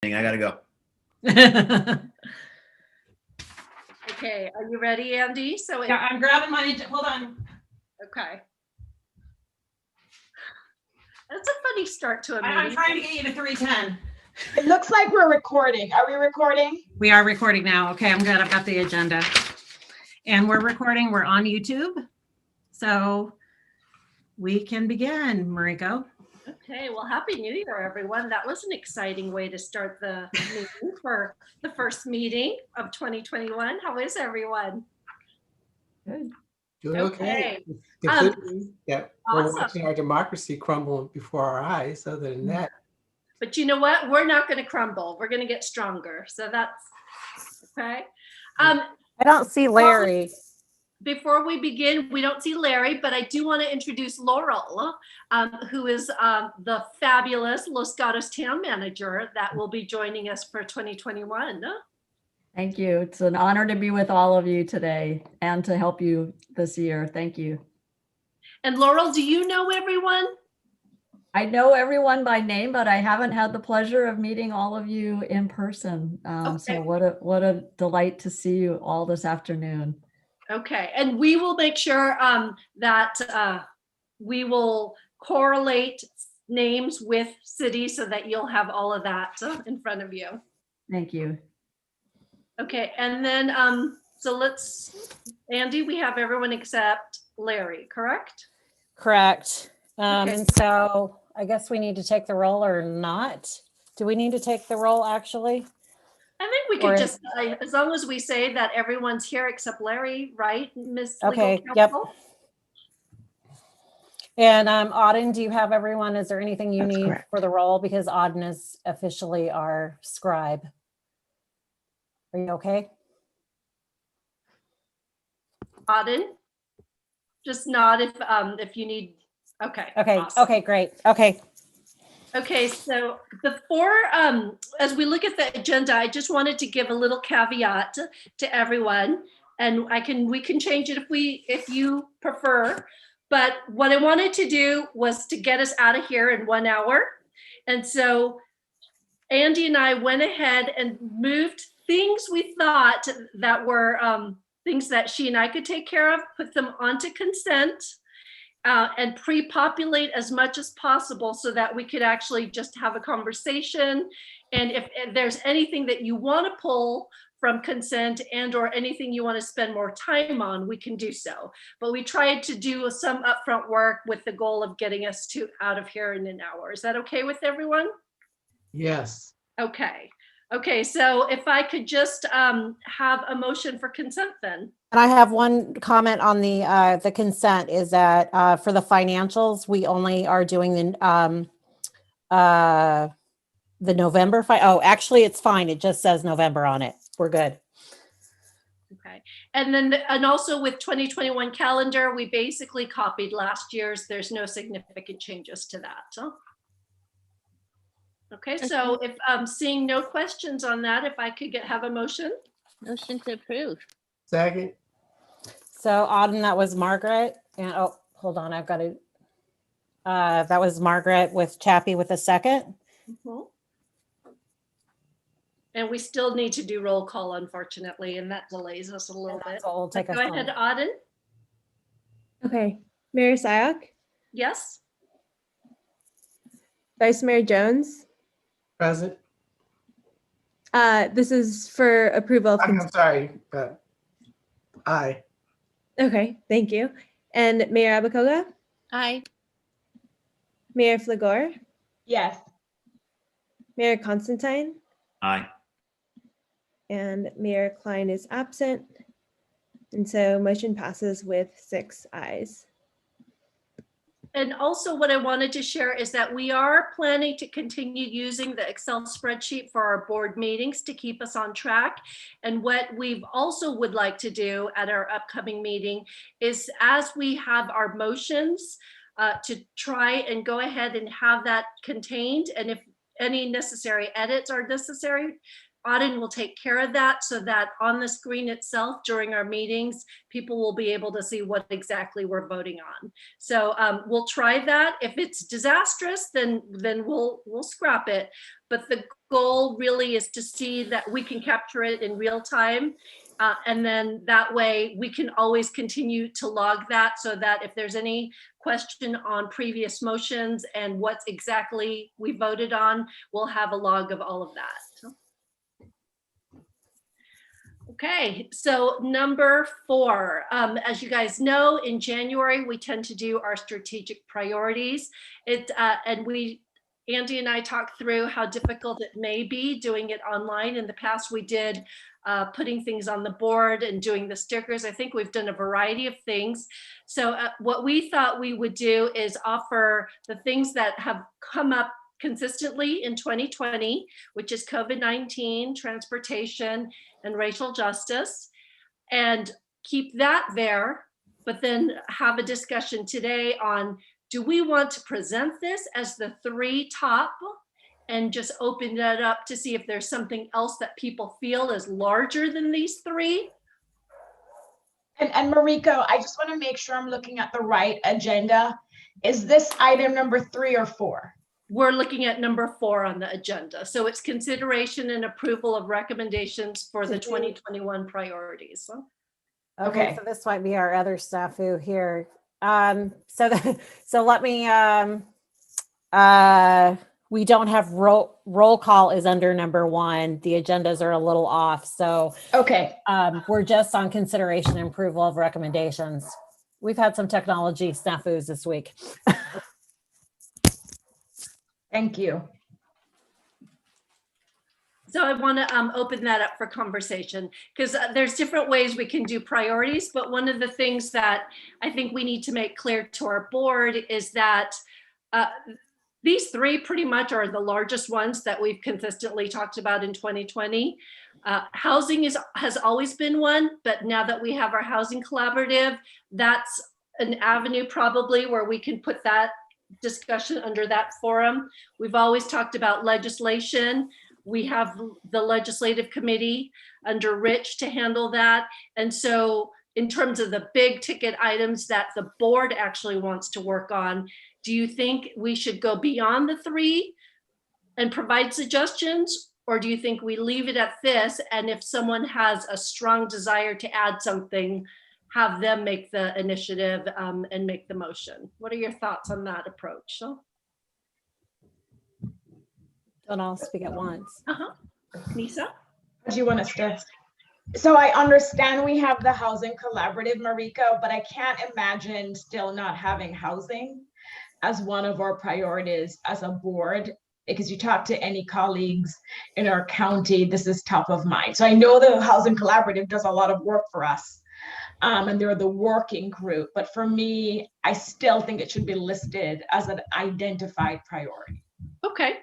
I gotta go. Okay, are you ready, Andy? So Yeah, I'm grabbing my, hold on. okay. That's a funny start to a meeting. I'm trying to get you to 310. It looks like we're recording. Are we recording? We are recording now. Okay, I'm good. I've got the agenda. And we're recording. We're on YouTube. So we can begin, Mariko. Okay, well, Happy New Year, everyone. That was an exciting way to start the meeting for the first meeting of 2021. How is everyone? Good. Doing okay. Um, Yeah, awesome. we're watching our democracy crumble before our eyes. Other than that, But you know what? We're not going to crumble. We're going to get stronger. So that's okay. I don't see Larry. Before we begin, we don't see Larry, but I do want to introduce Laurel, who is the fabulous Los Gatos town manager that will be joining us for 2021. Thank you. It's an honor to be with all of you today and to help you this year. Thank you. And Laurel, do you know everyone? I know everyone by name, but I haven't had the pleasure of meeting all of you in person. Okay. So what a delight to see you all this afternoon. Okay, and we will make sure that we will correlate names with cities so that you'll have all of that in front of you. Thank you. Okay, and then so Andy, we have everyone except Larry, correct? Correct. Okay. And so I guess we need to take the roll or not. Do we need to take the roll actually? I think we could Or- just, as long as we say that everyone's here except Larry, right, Ms. Legal Okay, yep. Counsel? And Auden, do you have everyone? Is there anything you That's need correct. for the roll? Because Auden is officially our scribe. Are you okay? Auden? Just nod if you need, okay. Okay, awesome. okay, great. Okay. Okay, so before, as we look at the agenda, I just wanted to give a little caveat to everyone, and we can change it if you prefer. But what I wanted to do was to get us out of here in 1 hour. And so Andy and I went ahead and moved things we thought that were things that she and I could take care of, put them onto consent. And pre-populate as much as possible so that we could actually just have a conversation. And if there's anything that you want to pull from consent and or anything you want to spend more time on, we can do so. But we tried to do some upfront work with the goal of getting us out of here in an hour. Is that okay with everyone? yes. Okay. Okay, so if I could just have a motion for consent then. And I have one comment on the consent is that for the financials, we only are doing the November. Oh, actually, it's fine. It just says November on it. We're good. Okay, and then, and also with 2021 calendar, we basically copied last year's. There's no significant changes to that. So. Okay, so if seeing no questions on that, if I could have a motion. Motion to approve. Second, So Auden, that was Margaret. And oh, hold on. I've got to. That was Margaret with Chappie with a second. Mhm. And we still need to do roll call, unfortunately, and that delays us a little bit. So we'll take Go us ahead, on. Auden. Okay, Mayor Sayak, Yes? Vice Mayor Jones. present. This is for approval of. I'm sorry. Aye. Okay, thank you. And Mayor Abakoga, Aye. Mayor Flagor, Yes. Mayor Constantine, Aye. and Mayor Klein is absent. And so motion passes with 6 ayes. And also what I wanted to share is that we are planning to continue using the Excel spreadsheet for our board meetings to keep us on track. And what we've also would like to do at our upcoming meeting is as we have our motions to try and go ahead and have that contained. And if any necessary edits are necessary, Auden will take care of that so that on the screen itself during our meetings, people will be able to see what exactly we're voting on. So we'll try that. If it's disastrous, then we'll scrap it. But the goal really is to see that we can capture it in real time. And then that way we can always continue to log that so that if there's any question on previous motions and what exactly we voted on, we'll have a log of all of that. Okay, so number 4, as you guys know, in January, we tend to do our strategic priorities. Andy and I talked through how difficult it may be doing it online. In the past, we did putting things on the board and doing the stickers. I think we've done a variety of things. So what we thought we would do is offer the things that have come up consistently in 2020, which is COVID-19, transportation, and racial justice, and keep that there, but then have a discussion today on, do we want to present this as the 3 top and just open that up to see if there's something else that people feel is larger than these 3? And Mariko, I just want to make sure I'm looking at the right agenda. Is this item number 3 or 4? We're looking at number 4 on the agenda. So it's consideration and approval of recommendations for the 2021 priorities. Okay. So this might be our other snafu here. So let me, we don't have roll call is under number 1. The agendas are a little off. So Okay. we're just on consideration and approval of recommendations. We've had some technology snafus this week. Thank you. So I want to open that up for conversation because there's different ways we can do priorities. But one of the things that I think we need to make clear to our board is that these 3 pretty much are the largest ones that we've consistently talked about in 2020. Housing has always been one, but now that we have our housing collaborative, that's an avenue probably where we can put that discussion under that forum. We've always talked about legislation. We have the legislative committee under Rich to handle that. And so in terms of the big ticket items that the board actually wants to work on, do you think we should go beyond the 3 and provide suggestions? Or do you think we leave it at this? And if someone has a strong desire to add something, have them make the initiative and make the motion? What are your thoughts on that approach? Don't all speak at once. Nisa? Do you want us to? So I understand we have the housing collaborative, Mariko, but I can't imagine still not having housing as one of our priorities as a board, because you talk to any colleagues in our county, this is top of mind. So I know the housing collaborative does a lot of work for us. And they're the working group, but for me, I still think it should be listed as an identified priority. Okay.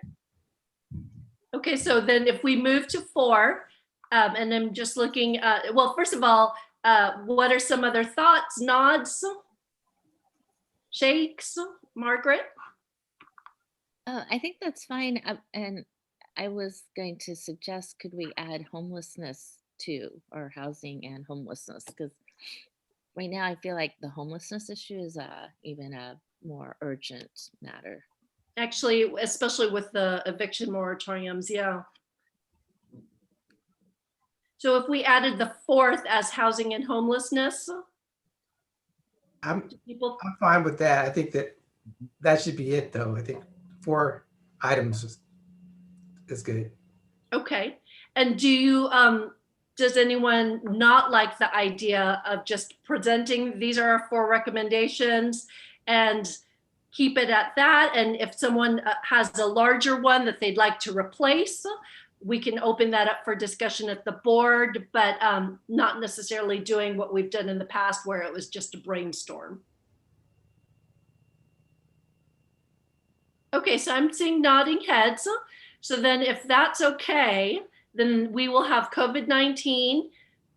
Okay, so then if we move to 4, and I'm just looking, well, first of all, what are some other thoughts, nods, shakes, Margaret? I think that's fine. And I was going to suggest, could we add homelessness to or housing and homelessness? Because right now I feel like the homelessness issue is even a more urgent matter. Actually, especially with the eviction moratoriums, yeah. So if we added the 4th as housing and homelessness, I'm people, fine with that. I think that should be it, though. I think 4 items is good. okay. And do you, does anyone not like the idea of just presenting, these are our 4 recommendations and keep it at that? And if someone has a larger one that they'd like to replace, we can open that up for discussion at the board, but not necessarily doing what we've done in the past where it was just a brainstorm. Okay, so I'm seeing nodding heads. So then if that's okay, then we will have COVID-19,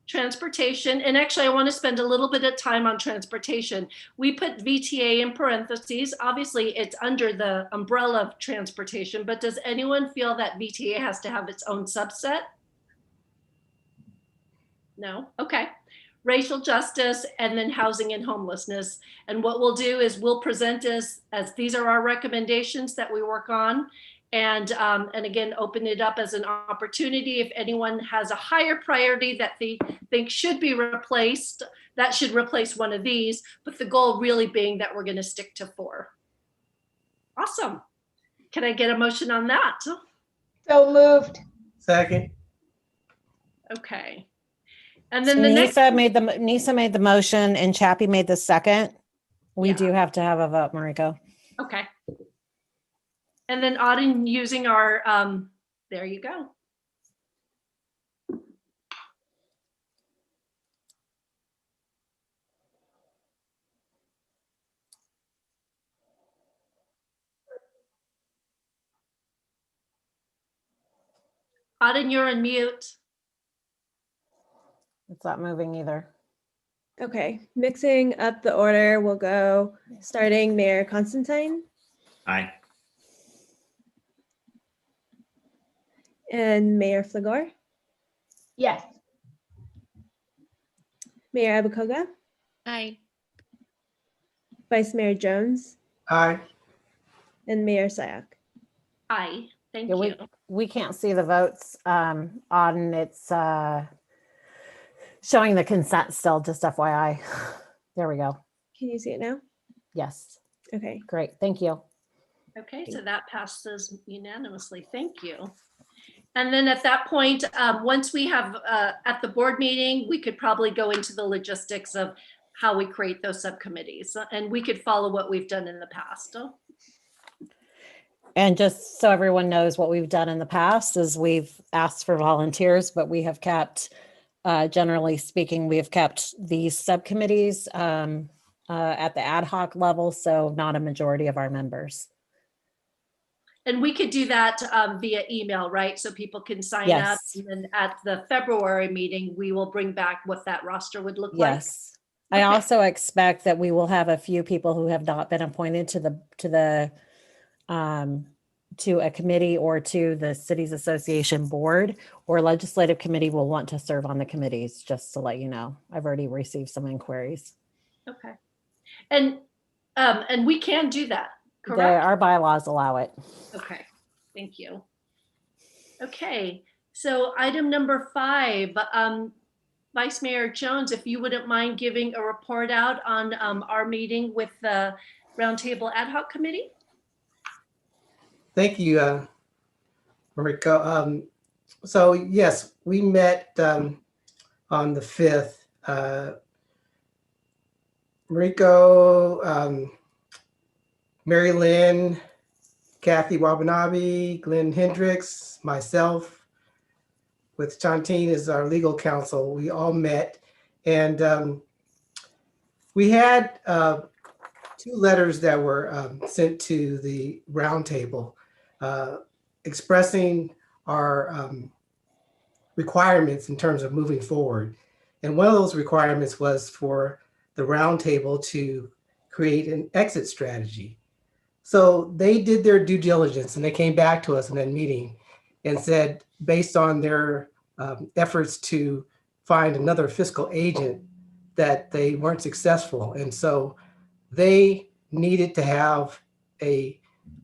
transportation, and actually I want to spend a little bit of time on transportation. We put VTA in parentheses. Obviously it's under the umbrella of transportation, but does anyone feel that VTA has to have its own subset? No? Okay. Racial justice, and then housing and homelessness. And what we'll do is we'll present as these are our recommendations that we work on. And again, open it up as an opportunity. If anyone has a higher priority that they think should be replaced, that should replace one of these, but the goal really being that we're going to stick to 4. Awesome. Can I get a motion on that? So moved. Second, Okay. And then the next, Nisa made the motion and Chappie made the second. We Yeah. do have to have a vote, Mariko. okay. And then Auden using our, there you go. Auden, you're on mute. It's not moving either. Okay, mixing up the order, we'll go starting Mayor Constantine Aye. and Mayor Flagor, Yes. Mayor Abakoga, Aye. Vice Mayor Jones, aye. and Mayor Sayak. Aye, thank Yeah, you. we can't see the votes on it's showing the consent still, just FYI. There we go. Can you see it now? Yes, Okay, great. Thank you. Okay, so that passes unanimously. Thank you. And then at that point, once we have, at the board meeting, we could probably go into the logistics of how we create those subcommittees. And we could follow what we've done in the past. And just so everyone knows, what we've done in the past is we've asked for volunteers, but we have kept, generally speaking, we have kept these subcommittees at the ad hoc level, so not a majority of our members. And we could do that via email, right? So people can sign up. Yes. And then at the February meeting, we will bring back what that roster would look like. Yes. I Okay. also expect that we will have a few people who have not been appointed to a committee or to the city's association board or legislative committee will want to serve on the committees, just to let you know. I've already received some inquiries. Okay. And we can do that, correct? Our bylaws allow it. Okay, thank you. Okay, so item number 5, Vice Mayor Jones, if you wouldn't mind giving a report out on our meeting with the Roundtable Ad Hoc Committee? Thank you, Mariko. So yes, we met on the 5th. Mariko, Mary Lynn, Kathy Wabanabe, Glenn Hendricks, myself, with Chantine as our legal counsel, we all met. And we had 2 letters that were sent to the roundtable expressing our requirements in terms of moving forward. And one of those requirements was for the roundtable to create an exit strategy. So they did their due diligence and they came back to us in that meeting and said, based on their efforts to find another fiscal agent, that they weren't successful. And so they needed to have a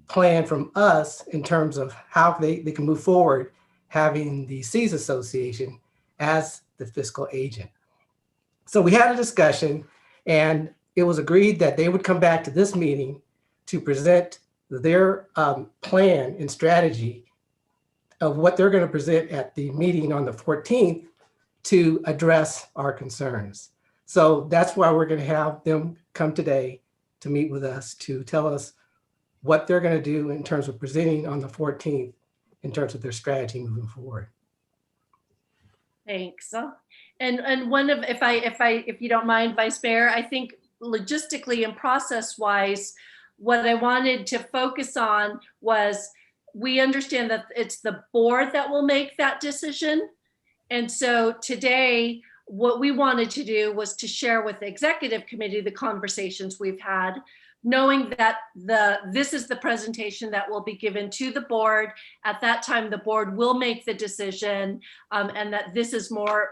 plan from us in terms of how they can move forward, having the Cities Association as the fiscal agent. So we had a discussion and it was agreed that they would come back to this meeting to present their plan and strategy of what they're going to present at the meeting on the 14th to address our concerns. So that's why we're going to have them come today to meet with us to tell us what they're going to do in terms of presenting on the 14th in terms of their strategy moving forward. Thanks. And one of, if you don't mind, Vice Mayor, I think logistically and process wise, what I wanted to focus on was we understand that it's the board that will make that decision. And so today, what we wanted to do was to share with the executive committee the conversations we've had, knowing that this is the presentation that will be given to the board. At that time, the board will make the decision, and that this is more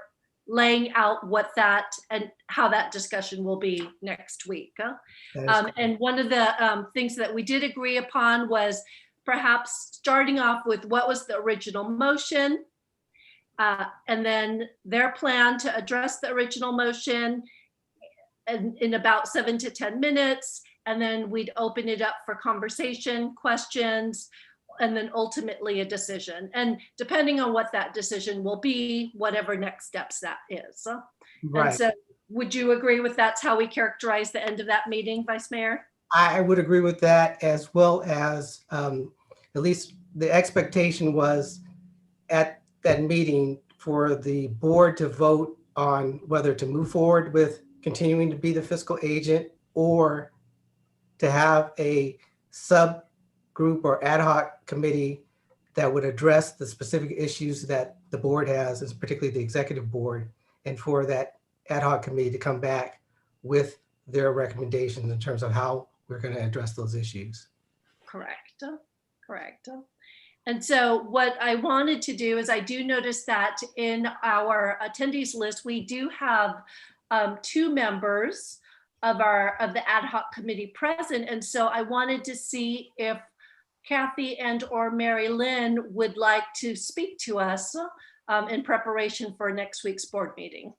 laying out what that and how that discussion will be next week. That is And one of the things that we did agree upon was perhaps starting off with what was the original motion, and then their plan to address the original motion in about 7 to 10 minutes. And then we'd open it up for conversation, questions, and then ultimately a decision. And depending on what that decision will be, whatever next steps that is. And right. so would you agree with that's how we characterize the end of that meeting, Vice Mayor? I would agree with that, as well as at least the expectation was at that meeting for the board to vote on whether to move forward with continuing to be the fiscal agent or to have a subgroup or ad hoc committee that would address the specific issues that the board has, and particularly the executive board, and for that ad hoc committee to come back with their recommendations in terms of how we're going to address those issues. Correct, correct. And so what I wanted to do is I do notice that in our attendees list, we do have 2 members of the ad hoc committee present. And so I wanted to see if Kathy and or Mary Lynn would like to speak to us in preparation for next week's board meeting.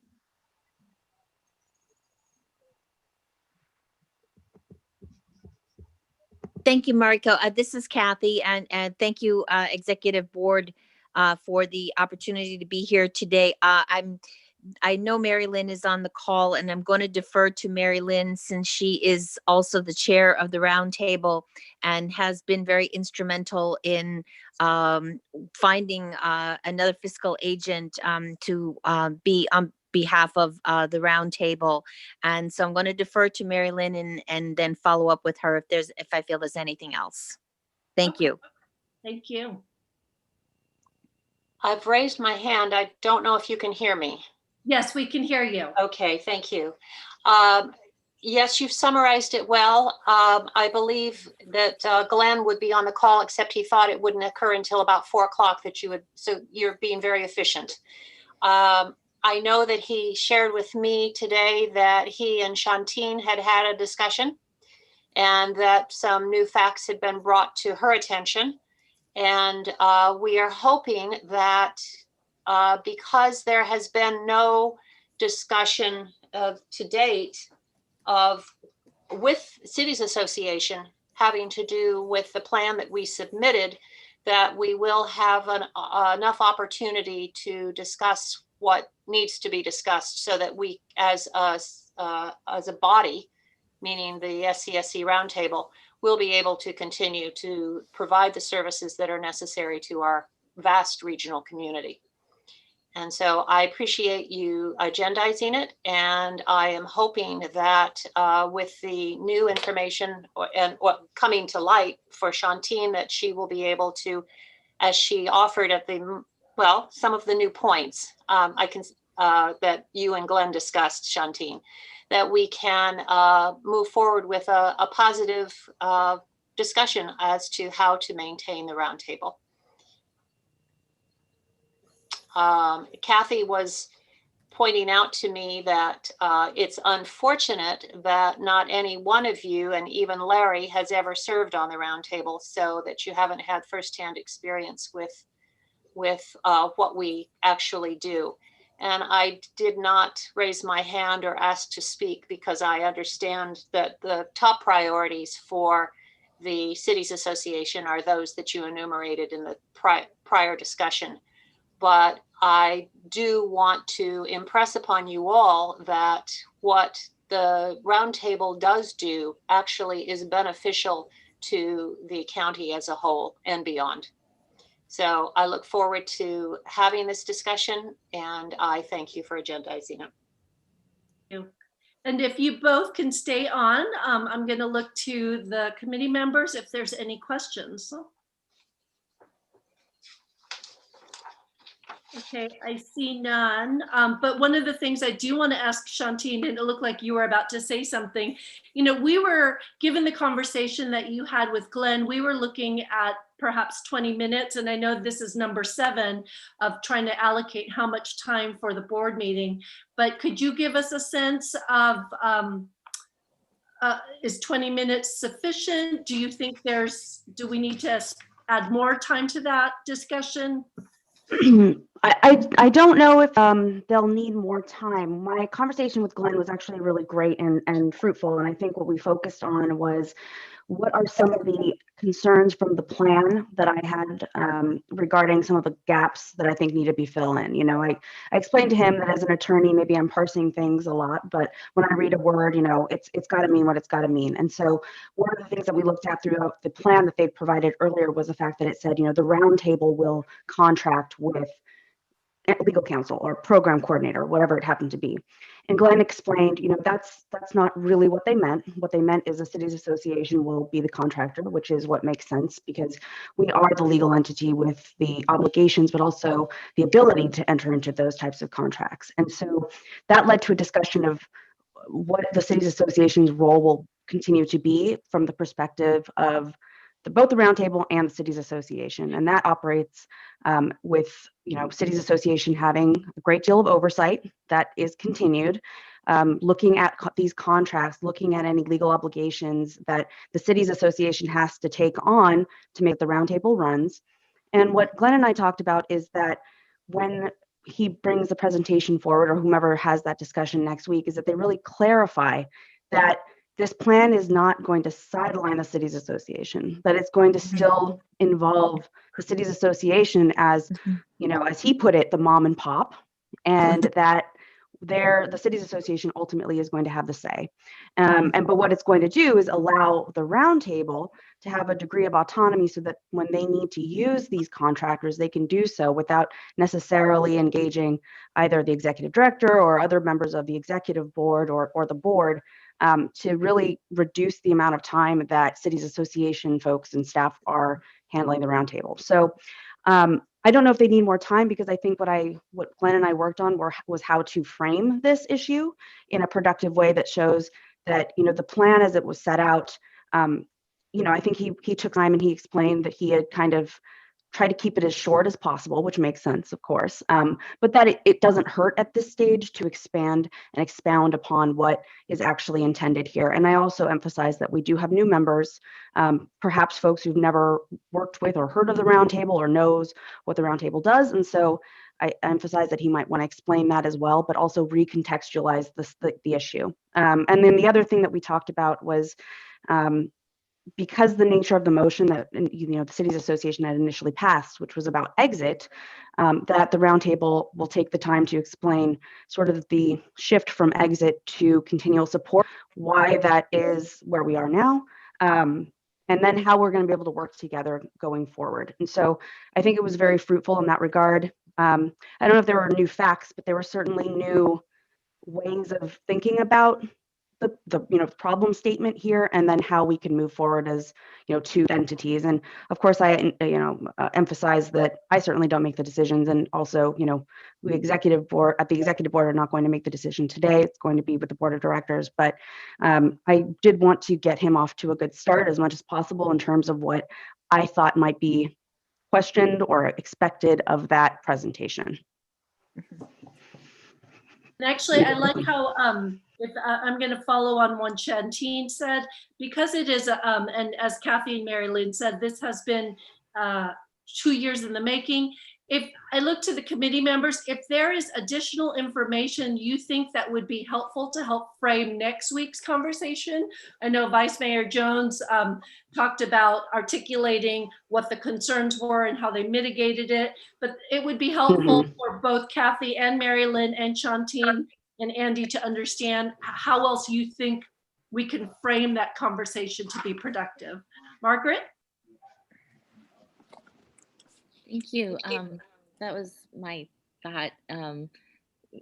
Thank you, Mariko. This is Kathy, and thank you, Executive Board, for the opportunity to be here today. I know Mary Lynn is on the call, and I'm going to defer to Mary Lynn since she is also the chair of the roundtable and has been very instrumental in finding another fiscal agent to be on behalf of the roundtable. And so I'm going to defer to Mary Lynn and then follow up with her if I feel there's anything else. Thank you. Thank you. I've raised my hand. I don't know if you can hear me. Yes, we can hear you. Okay, thank you. Yes, you've summarized it well. I believe that Glenn would be on the call, except he thought it wouldn't occur until about 4 o'clock so you're being very efficient. I know that he shared with me today that he and Shantine had a discussion and that some new facts had been brought to her attention. And we are hoping that because there has been no discussion to date with Cities Association having to do with the plan that we submitted, that we will have enough opportunity to discuss what needs to be discussed so that we as a body, meaning the SCSC roundtable, will be able to continue to provide the services that are necessary to our vast regional community. And so I appreciate you agendizing it, and I am hoping that with the new information and what coming to light for Shantine, that she will be able to, as she offered at some of the new points that you and Glenn discussed, Shantine, that we can move forward with a positive discussion as to how to maintain the roundtable. Kathy was pointing out to me that it's unfortunate that not any one of you, and even Larry, has ever served on the roundtable, so that you haven't had firsthand experience with what we actually do. And I did not raise my hand or ask to speak because I understand that the top priorities for the Cities Association are those that you enumerated in the prior discussion. But I do want to impress upon you all that what the roundtable does do actually is beneficial to the county as a whole and beyond. So I look forward to having this discussion, and I thank you for agendizing it. And if you both can stay on, I'm going to look to the committee members if there's any questions. Okay, I see none. But one of the things I do want to ask Shantine, and it looked like you were about to say something. You know, we were, given the conversation that you had with Glenn, we were looking at perhaps 20 minutes. And I know this is number 7 of trying to allocate how much time for the board meeting. But could you give us a sense of, is 20 minutes sufficient? Do you think do we need to add more time to that discussion? I don't know if they'll need more time. My conversation with Glenn was actually really great and fruitful. And I think what we focused on was what are some of the concerns from the plan that I had regarding some of the gaps that I think need to be filled in. You know, I explained to him that as an attorney, maybe I'm parsing things a lot, but when I read a word, you know, it's got to mean what it's got to mean. And so one of the things that we looked at throughout the plan that they provided earlier was the fact that it said, you know, the roundtable will contract with legal counsel or program coordinator, whatever it happened to be. And Glenn explained, you know, that's not really what they meant. What they meant is the cities association will be the contractor, which is what makes sense because we are the legal entity with the obligations, but also the ability to enter into those types of contracts. And so that led to a discussion of what the cities association's role will continue to be from the perspective of both the roundtable and the cities association. And that operates with, you know, cities association having a great deal of oversight that is continued, looking at these contracts, looking at any legal obligations that the cities association has to take on to make the roundtable runs. And what Glenn and I talked about is that when he brings the presentation forward, or whomever has that discussion next week, is that they really clarify that this plan is not going to sideline the cities association, that it's going to still involve the cities association as, you know, as he put it, the mom and pop, and that the cities association ultimately is going to have the say. But what it's going to do is allow the roundtable to have a degree of autonomy so that when they need to use these contractors, they can do so without necessarily engaging either the executive director or other members of the executive board or the board, to really reduce the amount of time that cities association folks and staff are handling the roundtable. So I don't know if they need more time, because I think what Glenn and I worked on was how to frame this issue in a productive way that shows that, you know, the plan as it was set out, you know, I think he took time and he explained that he had kind of tried to keep it as short as possible, which makes sense, of course, but that it doesn't hurt at this stage to expand and expound upon what is actually intended here. And I also emphasize that we do have new members, perhaps folks who've never worked with or heard of the roundtable or knows what the roundtable does. And so I emphasize that he might want to explain that as well, but also recontextualize the issue. And then the other thing that we talked about was, because the nature of the motion that, you know, the cities association had initially passed, which was about exit, that the roundtable will take the time to explain sort of the shift from exit to continual support, why that is where we are now, and then how we're going to be able to work together going forward. And so I think it was very fruitful in that regard. I don't know if there were new facts, but there were certainly new ways of thinking about the you know, problem statement here, and then how we can move forward as, you know, two entities. And of course, I emphasize that I certainly don't make the decisions, and also, you know, the executive board are not going to make the decision today. It's going to be with the board of directors. But I did want to get him off to a good start as much as possible in terms of what I thought might be questioned or expected of that presentation. And actually, I like how I'm going to follow on what Shantine said, because it is, and as Kathy and Mary Lynn said, this has been 2 years in the making. If I look to the committee members, if there is additional information you think that would be helpful to help frame next week's conversation. I know Vice Mayor Jones talked about articulating what the concerns were and how they mitigated it, but it would be helpful for both Kathy and Mary Lynn and Shantine and Andy to understand how else you think we can frame that conversation to be productive. Margaret? Thank you. That was my thought,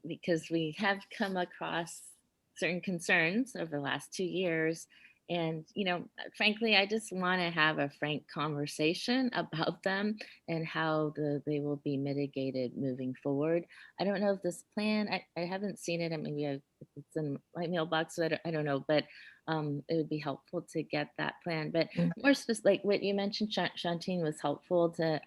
because we have come across certain concerns over the last 2 years, And, frankly, I just want to have a frank conversation about them and how they will be mitigated moving forward. I don't know if this plan, I haven't seen it, and maybe it's in my mailbox, so I don't know, but it would be helpful to get that plan. But more specific, like what you mentioned, Shantine, was helpful to,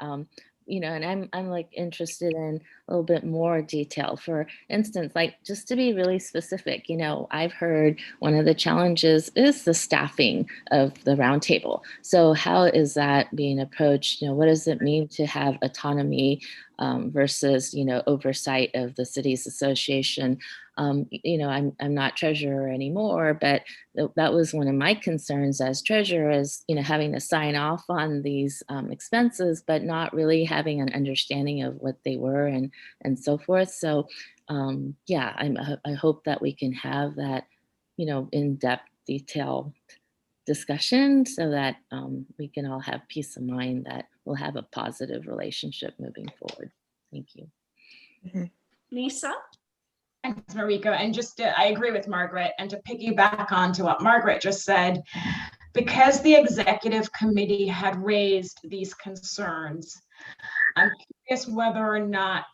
and I'm like interested in a little bit more detail. For instance, like just to be really specific, I've heard one of the challenges is the staffing of the roundtable. So how is that being approached? What does it mean to have autonomy versus, oversight of the city's association? I'm not treasurer anymore, but that was one of my concerns as treasurer, is having to sign off on these expenses, but not really having an understanding of what they were and so forth. So I hope that we can have that in-depth, detailed discussion so that we can all have peace of mind that we'll have a positive relationship moving forward. Thank you. Lisa? Thanks, Mariko. And I agree with Margaret. And to piggyback on to what Margaret just said, because the executive committee had raised these concerns, I'm curious whether or not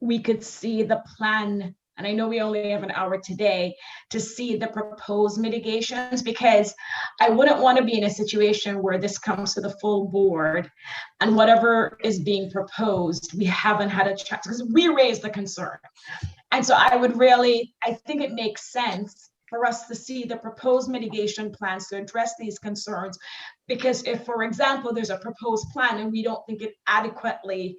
we could see the plan. And I know we only have an hour today to see the proposed mitigations, because I wouldn't want to be in a situation where this comes to the full board and whatever is being proposed, we haven't had a chance, because we raised the concern. And so I think it makes sense for us to see the proposed mitigation plans to address these concerns. Because if, for example, there's a proposed plan and we don't think it adequately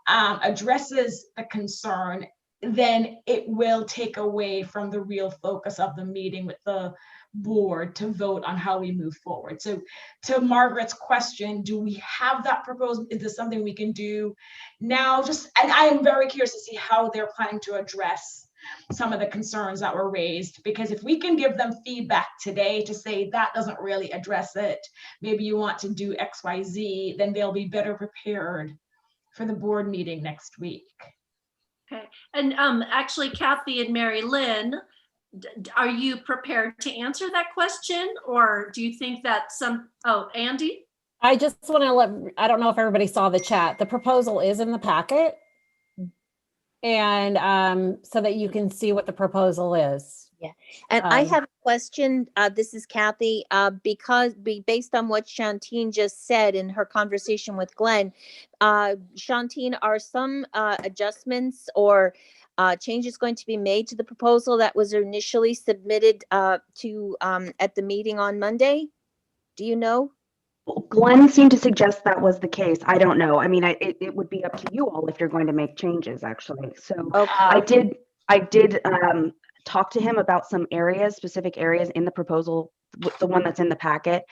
addresses the concern, then it will take away from the real focus of the meeting with the board to vote on how we move forward. So to Margaret's question, do we have that proposed? Is this something we can do now? And I am very curious to see how they're planning to address some of the concerns that were raised, because if we can give them feedback today to say that doesn't really address it, maybe you want to do XYZ, then they'll be better prepared for the board meeting next week. Okay, and actually, Kathy and Mary Lynn, are you prepared to answer that question, or do you think that Andy? I just want to I don't know if everybody saw the chat. The proposal is in the packet. And so that you can see what the proposal is. Yeah. And I have a question. This is Kathy. Based on what Shantine just said in her conversation with Glenn, Shantine, are some adjustments or changes going to be made to the proposal that was initially submitted at the meeting on Monday? Do you know? Glenn seemed to suggest that was the case. I don't know. I mean, it would be up to you all if you're going to make changes, actually. So okay. I did talk to him about some specific areas in the proposal, the one that's in the packet,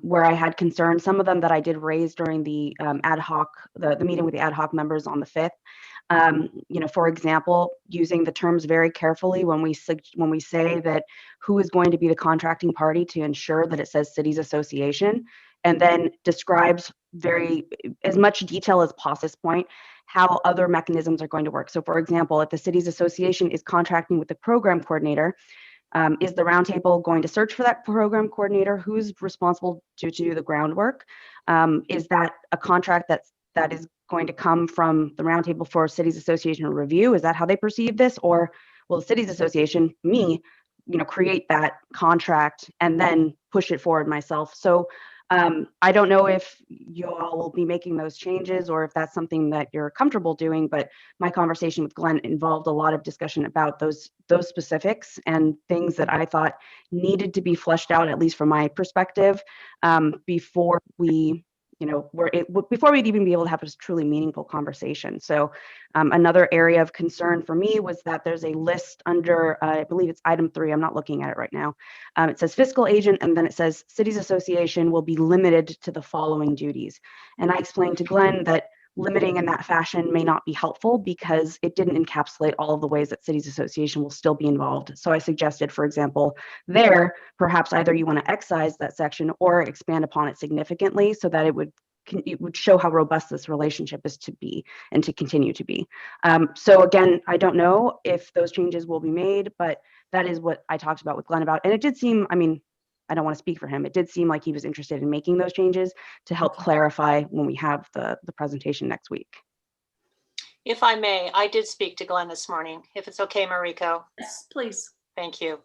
where I had concerns. Some of them that I did raise during the ad hoc, the meeting with the ad hoc members on the 5th. For example, using the terms very carefully when we say that who is going to be the contracting party, to ensure that it says cities association, and then describes as much detail as possible how other mechanisms are going to work. So for example, if the cities association is contracting with the program coordinator, is the roundtable going to search for that program coordinator? Who's responsible to do the groundwork? Is that a contract that is going to come from the roundtable for cities association review? Is that how they perceive this? Or will the cities association, create that contract and then push it forward myself? So I don't know if you all will be making those changes or if that's something that you're comfortable doing, but my conversation with Glenn involved a lot of discussion about those specifics and things that I thought needed to be fleshed out, at least from my perspective, before we before we'd even be able to have a truly meaningful conversation. So another area of concern for me was that there's a list under, I believe it's item 3, I'm not looking at it right now. It says fiscal agent, and then it says cities association will be limited to the following duties. And I explained to Glenn that limiting in that fashion may not be helpful because it didn't encapsulate all of the ways that cities association will still be involved. So I suggested, for example, perhaps either you want to excise that section or expand upon it significantly so that it would show how robust this relationship is to be and to continue to be. So again, I don't know if those changes will be made, but that is what I talked about with Glenn about. And it did seem, I don't want to speak for him. It did seem like he was interested in making those changes to help Okay. clarify when we have the presentation next week. If I may, I did speak to Glenn this morning, if it's okay, Mariko. Yes, please. Thank you.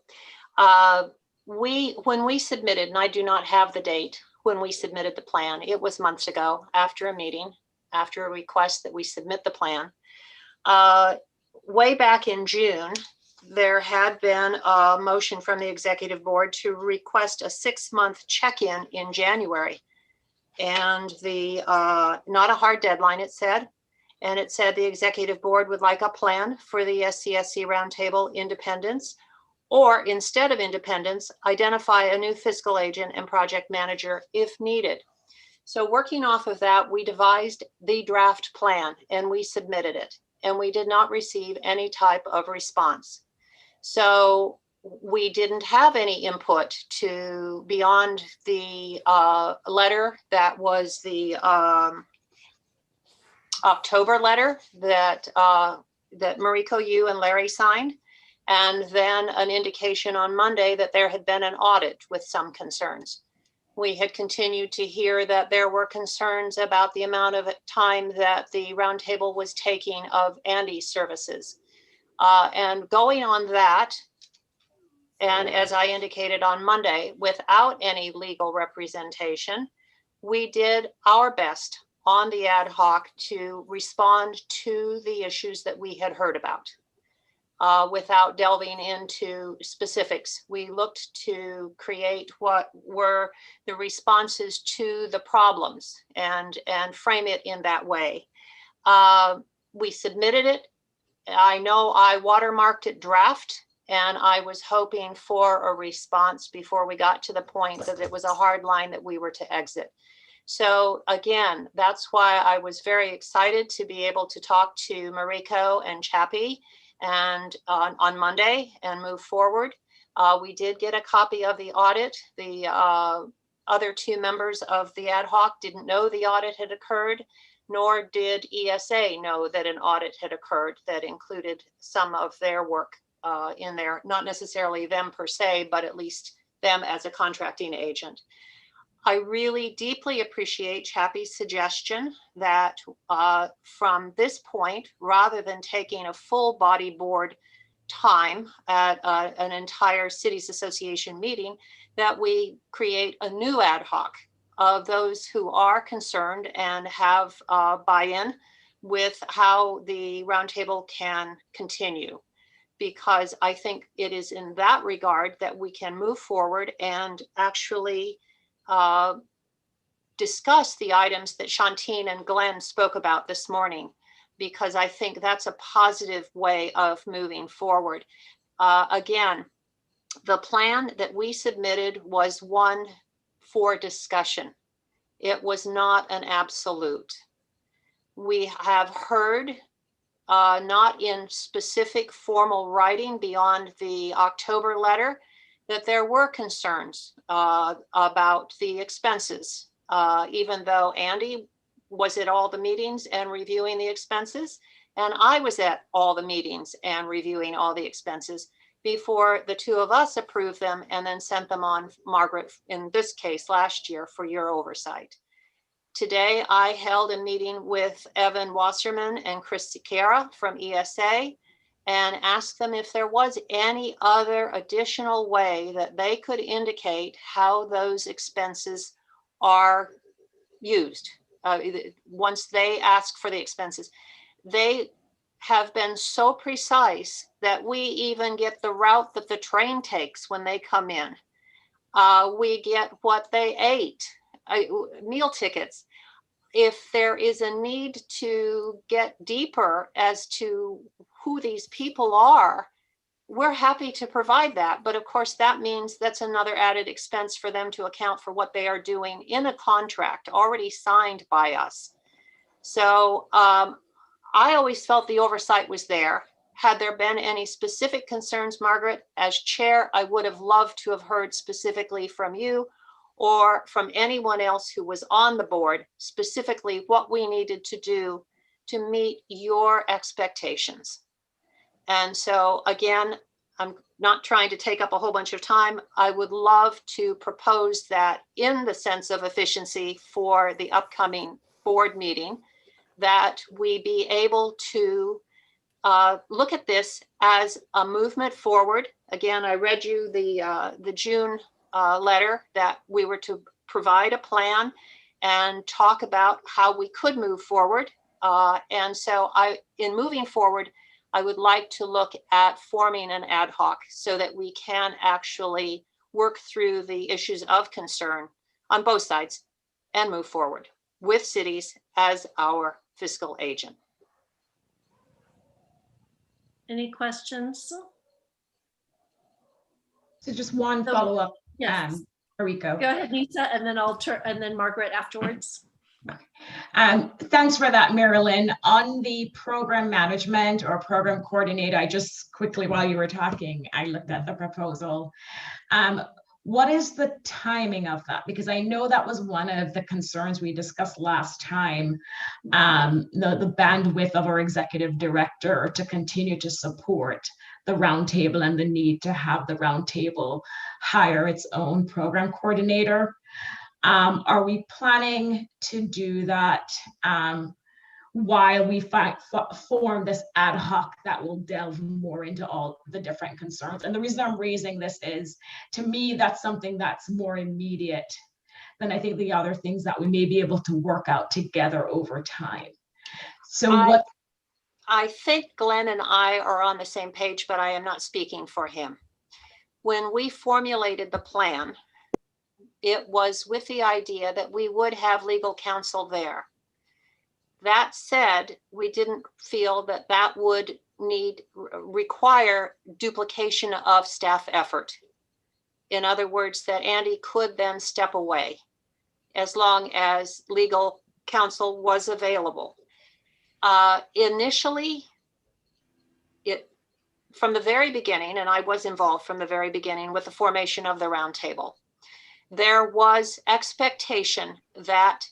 When we submitted, and I do not have the date, when we submitted the plan, it was months ago, after a meeting, after a request that we submit the plan. Way back in June, there had been a motion from the executive board to request a 6-month check-in in January. And not a hard deadline, it said. And it said the executive board would like a plan for the SCSC roundtable independence, or instead of independence, identify a new fiscal agent and project manager if needed. So working off of that, we devised the draft plan and we submitted it, and we did not receive any type of response. So we didn't have any input to beyond the letter that was the October letter that Mariko, you and Larry signed, and then an indication on Monday that there had been an audit with some concerns. We had continued to hear that there were concerns about the amount of time that the roundtable was taking of Andy's services. And going on that, and as I indicated on Monday, without any legal representation, we did our best on the ad hoc to respond to the issues that we had heard about. Without delving into specifics, we looked to create what were the responses to the problems and frame it in that way. We submitted it. I know I watermarked it draft, and I was hoping for a response before we got to the point that it was a hard line that we were to exit. So again, that's why I was very excited to be able to talk to Mariko and Chappie and on Monday and move forward. We did get a copy of the audit. The other 2 members of the ad hoc didn't know the audit had occurred, nor did ESA know that an audit had occurred that included some of their work in there, not necessarily them per se, but at least them as a contracting agent. I really deeply appreciate Chappie's suggestion that from this point, rather than taking a full body board time at an entire cities association meeting, that we create a new ad hoc of those who are concerned and have buy-in with how the roundtable can continue. Because I think it is in that regard that we can move forward and actually discuss the items that Shantine and Glenn spoke about this morning, because I think that's a positive way of moving forward. Again, the plan that we submitted was one for discussion. It was not an absolute. We have heard, not in specific formal writing beyond the October letter, that there were concerns about the expenses, even though Andy was at all the meetings and reviewing the expenses, and I was at all the meetings and reviewing all the expenses before the 2 of us approved them and then sent them on, Margaret, in this case last year, for your oversight. Today, I held a meeting with Evan Wasserman and Chris Siqueira from ESA, and asked them if there was any other additional way that they could indicate how those expenses are used. Once they ask for the expenses, they have been so precise that we even get the route that the train takes when they come in. We get what they ate, meal tickets. If there is a need to get deeper as to who these people are, we're happy to provide that. But of course, that means that's another added expense for them to account for what they are doing in a contract already signed by us. So I always felt the oversight was there. Had there been any specific concerns, Margaret, as chair, I would have loved to have heard specifically from you or from anyone else who was on the board, specifically what we needed to do to meet your expectations. And so again, I'm not trying to take up a whole bunch of time. I would love to propose that in the sense of efficiency for the upcoming board meeting, that we be able to look at this as a movement forward. Again, I read you the June letter that we were to provide a plan and talk about how we could move forward. And so in moving forward, I would like to look at forming an ad hoc so that we can actually work through the issues of concern on both sides and move forward with cities as our fiscal agent. Any questions? So just one So- follow-up, Yes. Mariko. Go ahead, Nisa, and then I'll turn, and then Margaret afterwards. Thanks for that, Marilyn. On the program management or program coordinator, I just quickly, while you were talking, I looked at the proposal. What is the timing of that? Because I know that was one of the concerns we discussed last time, the bandwidth of our executive director to continue to support the roundtable and the need to have the roundtable hire its own program coordinator. Are we planning to do that while we form this ad hoc that will delve more into all the different concerns? And the reason I'm raising this is, to me, that's something that's more immediate than I think the other things that we may be able to work out together over time. So I think Glenn and I are on the same page, but I am not speaking for him. When we formulated the plan, it was with the idea that we would have legal counsel there. That said, we didn't feel that that would require duplication of staff effort. In other words, that Andy could then step away as long as legal counsel was available. Initially, from the very beginning, and I was involved from the very beginning with the formation of the roundtable, there was expectation that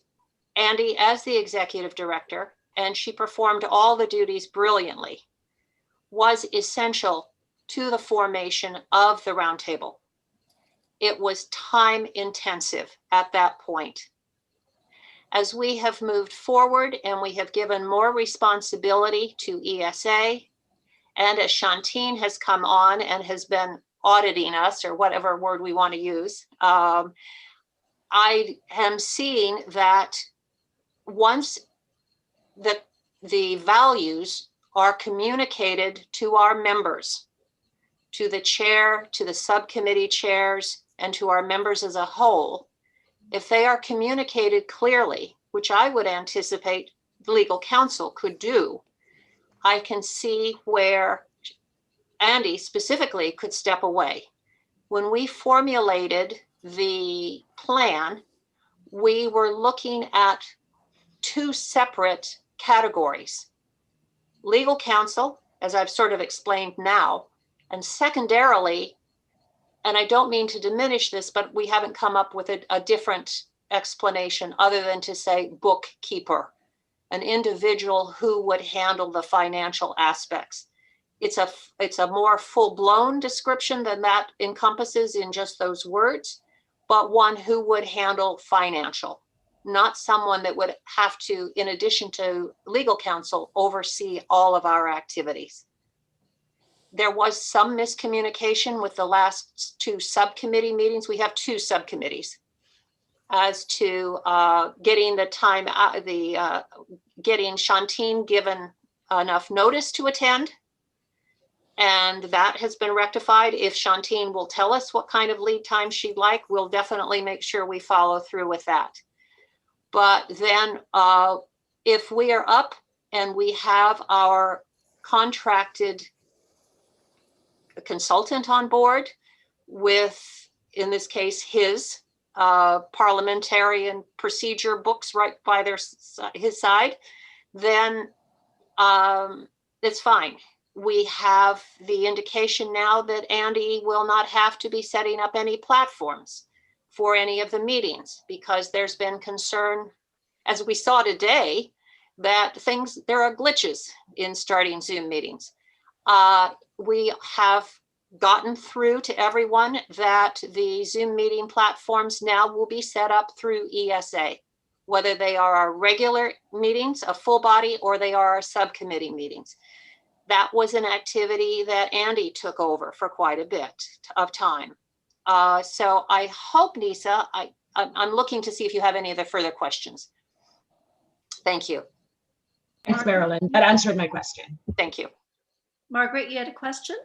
Andy, as the executive director, and she performed all the duties brilliantly, was essential to the formation of the roundtable. It was time intensive at that point. As we have moved forward and we have given more responsibility to ESA, and as Shantine has come on and has been auditing us, or whatever word we want to use, I am seeing that once the values are communicated to our members, to the chair, to the subcommittee chairs, and to our members as a whole, if they are communicated clearly, which I would anticipate legal counsel could do, I can see where Andy specifically could step away. When we formulated the plan, we were looking at two separate categories: legal counsel, as I've sort of explained now, and secondarily, and I don't mean to diminish this, but we haven't come up with a different explanation other than to say bookkeeper, an individual who would handle the financial aspects. It's a more full-blown description than that encompasses in just those words, but one who would handle financial, not someone that would have to, in addition to legal counsel, oversee all of our activities. There was some miscommunication with the last two subcommittee meetings. We have two subcommittees as to getting the time, getting Shantine given enough notice to attend. And that has been rectified. If Shantine will tell us what kind of lead time she'd like, we'll definitely make sure we follow through with that. But then if we are up and we have our contracted consultant on board with, in this case, his parliamentarian procedure books right by his side, then it's fine. We have the indication now that Andy will not have to be setting up any platforms for any of the meetings, because there's been concern, as we saw today, that there are glitches in starting Zoom meetings. We have gotten through to everyone that the Zoom meeting platforms now will be set up through ESA, whether they are our regular meetings, a full body, or they are our subcommittee meetings. That was an activity that Andy took over for quite a bit of time. So I hope, Nisa, I'm looking to see if you have any other further questions. Thank you. Thanks, Marilyn. That answered my question. Thank you. Margaret, you had a question?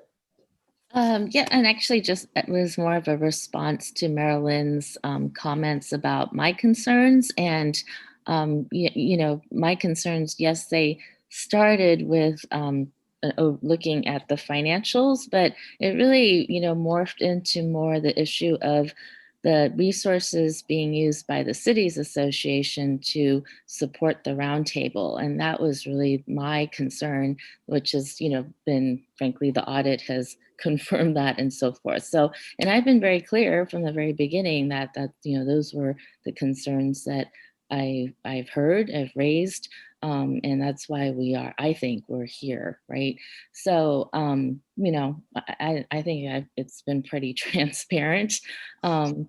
Yeah, and actually just it was more of a response to Marilyn's comments about my concerns. And, you know, my concerns, yes, they started with looking at the financials, but it really, you know, morphed into more the issue of the resources being used by the cities association to support the roundtable. And that was really my concern, which has, you know, been, frankly, the audit has confirmed that and so forth. So, and I've been very clear from the very beginning that, you know, those were the concerns that I've heard, I've raised, and that's why I think we're here, right? So, you know, I think it's been pretty transparent. I'll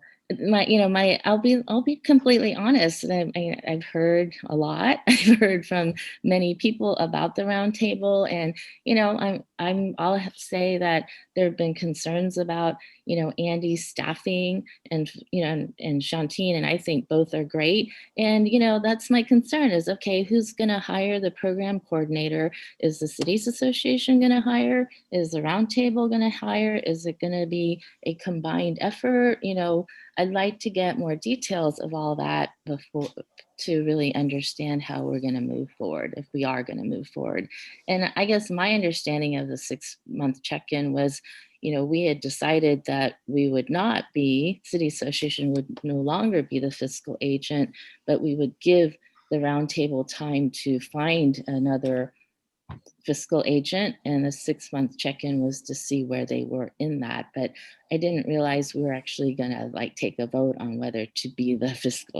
be completely honest. I've heard a lot. I've heard from many people about the roundtable, and you know, I'll have to say that there have been concerns about, you know, Andy's staffing and, you know, and Shantine, and I think both are great. And you know, that's my concern is, okay, who's going to hire the program coordinator? Is the Cities Association going to hire? Is the roundtable going to hire? Is it going to be a combined effort? You know, I'd like to get more details of all that before to really understand how we're going to move forward, if we are going to move forward. And I guess my understanding of the 6-month check-in was, you know, we had decided that we would not be, City Association would no longer be the fiscal agent, but we would give the roundtable time to find another fiscal agent, and the 6-month check-in was to see where they were in that. But I didn't realize we were actually going to like take a vote on whether to be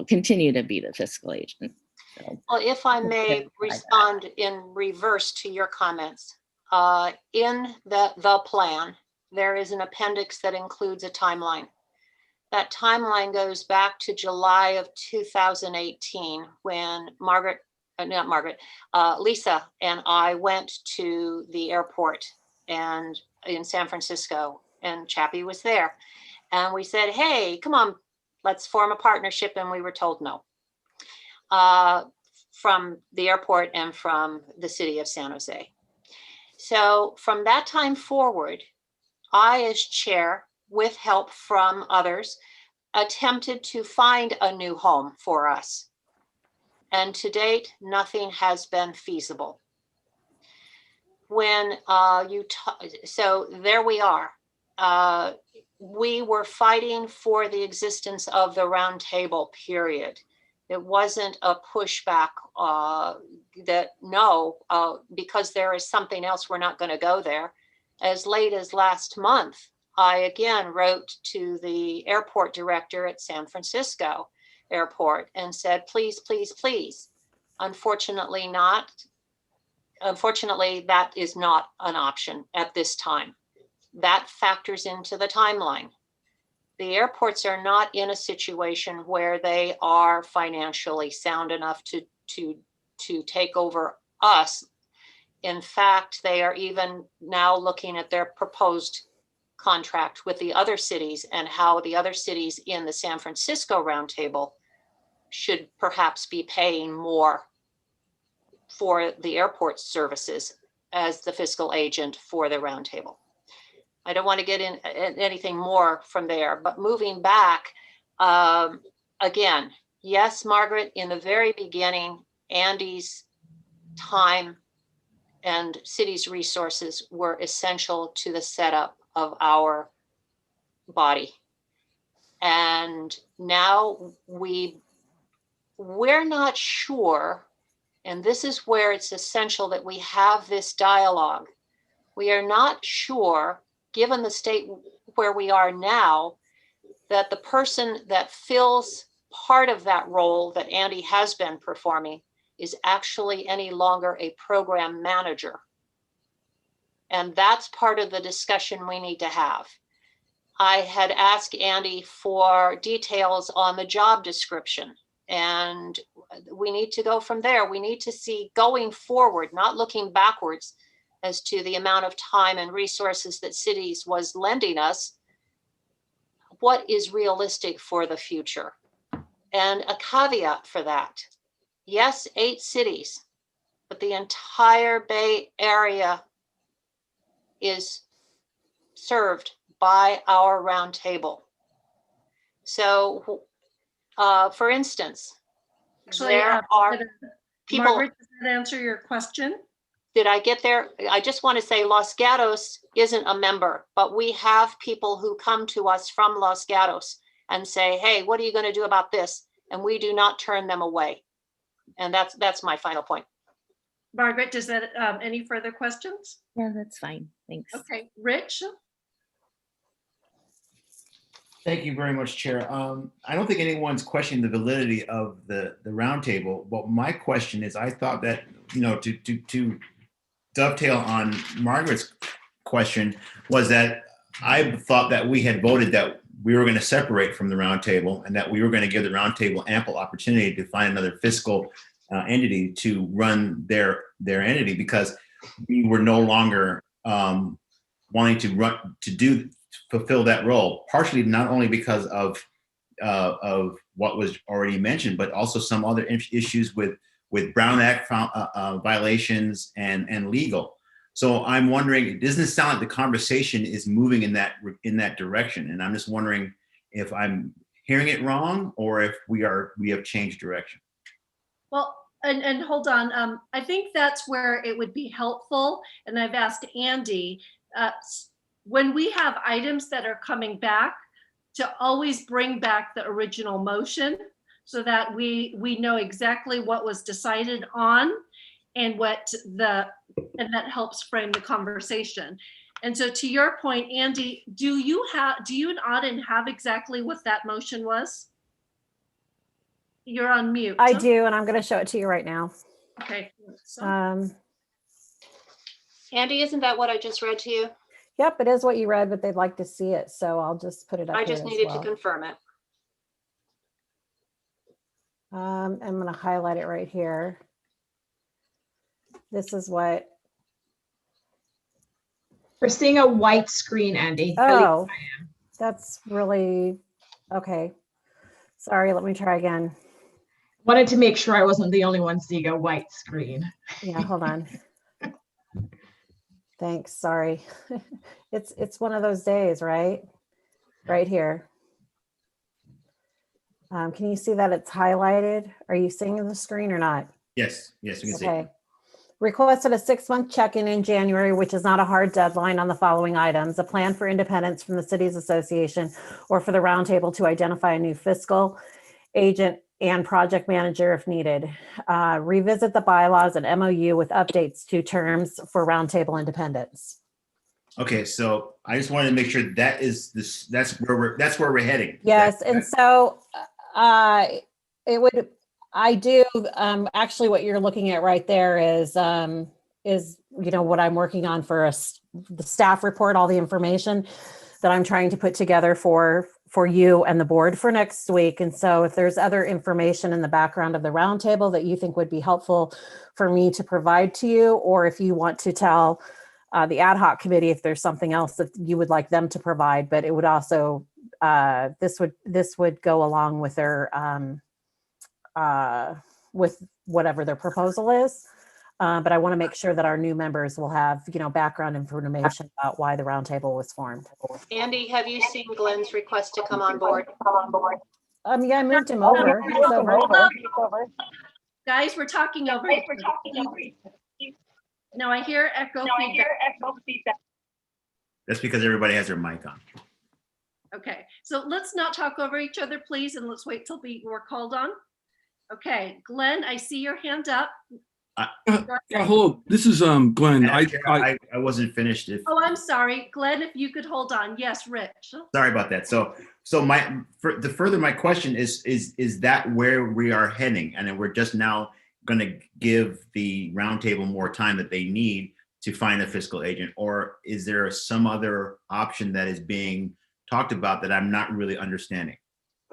continue to be the fiscal agent. So, Well, if I may respond in reverse to your comments, in the plan, there is an appendix that includes a timeline. That timeline goes back to July of 2018 when Lisa and I went to the airport and in San Francisco, and Chappie was there. And we said, hey, come on, let's form a partnership. And we were told no, from the airport and from the city of San Jose. So from that time forward, I, as chair, with help from others, attempted to find a new home for us. And to date, nothing has been feasible. When so there we are. We were fighting for the existence of the roundtable, period. It wasn't a pushback because there is something else, we're not going to go there. As late as last month, I again wrote to the airport director at San Francisco Airport and said, please, please, please. Unfortunately, that is not an option at this time. That factors into the timeline. The airports are not in a situation where they are financially sound enough to take over us. In fact, they are even now looking at their proposed contract with the other cities and how the other cities in the San Francisco roundtable should perhaps be paying more for the airport services as the fiscal agent for the roundtable. I don't want to get in anything more from there, but moving back, again, yes, Margaret, in the very beginning, Andy's time and city's resources were essential to the setup of our body. And now we're not sure, and this is where it's essential that we have this dialogue. We are not sure, given the state where we are now, that the person that fills part of that role that Andy has been performing is actually any longer a program manager. And that's part of the discussion we need to have. I had asked Andy for details on the job description, and we need to go from there. We need to see going forward, not looking backwards as to the amount of time and resources that cities was lending us. What is realistic for the future? And a caveat for that. Yes, 8 cities, but the entire Bay Area is served by our roundtable. So, for instance, Actually, there are people. Margaret, does that answer your question? Did I get there? I just want to say Los Gatos isn't a member, but we have people who come to us from Los Gatos and say, hey, what are you going to do about this? And we do not turn them away. And that's my final point. Margaret, does that, any further questions? Yeah, that's fine. Thanks. Okay, Rich? Thank you very much, Chair. I don't think anyone's questioning the validity of the roundtable, but my question is, I thought that, you know, to dovetail on Margaret's question, was that I thought that we had voted that we were going to separate from the roundtable and that we were going to give the roundtable ample opportunity to find another fiscal entity to run their entity, because we were no longer wanting to fulfill that role, partially not only because of what was already mentioned, but also some other issues with Brown Act violations and legal. So I'm wondering, it doesn't sound like the conversation is moving in that direction, and I'm just wondering if I'm hearing it wrong or if we have changed direction. Well, and hold on, I think that's where it would be helpful, and I've asked Andy, when we have items that are coming back, to always bring back the original motion so that we know exactly what was decided on and and that helps frame the conversation. And so to your point, Andy, do you and Auden have exactly what that motion was? You're on mute. I do, and I'm going to show it to you right now. Okay. So, Andy, isn't that what I just read to you? Yep, it is what you read, but they'd like to see it, so I'll just put it up I here just as needed well. to confirm it. I'm going to highlight it right here. This is what. We're seeing a white screen, Andy. Oh, that's really, okay. Sorry, let me try again. Wanted to make sure I wasn't the only one seeing a white screen. Yeah, hold on. Thanks, sorry. It's one of those days, right? Right here. Can you see that it's highlighted? Are you seeing the screen or not? Yes, we can see. Okay. Requested a 6-month check-in in January, which is not a hard deadline, on the following items: a plan for independence from the Cities Association or for the roundtable to identify a new fiscal agent and project manager if needed. Revisit the bylaws and MOU with updates to terms for roundtable independence. Okay, so I just wanted to make sure that's where we're heading. Yes, and so I do actually what you're looking at right there is what I'm working on for the staff report, all the information that I'm trying to put together for you and the board for next week. And so if there's other information in the background of the roundtable that you think would be helpful for me to provide to you, or if you want to tell the ad hoc committee if there's something else that you would like them to provide, but it would also this would go along with their with whatever their proposal is. But I want to make sure that our new members will have, background information about why the roundtable was formed. Andy, have you seen Glenn's request to come on board? Yeah, I moved him over. He's over. Guys, we're talking over. No, I hear echo feedback. That's because everybody has their mic on. Okay, so let's not talk over each other, please, and let's wait till we're called on. Okay, Glenn, I see your hand up. Yeah, hello. This is Glenn. I wasn't finished. Oh, I'm sorry, Glenn. If you could hold on. Yes, Rich. Sorry about that. So my question is that where we are heading, and then we're just now going to give the roundtable more time that they need to find a fiscal agent? Or is there some other option that is being talked about that I'm not really understanding?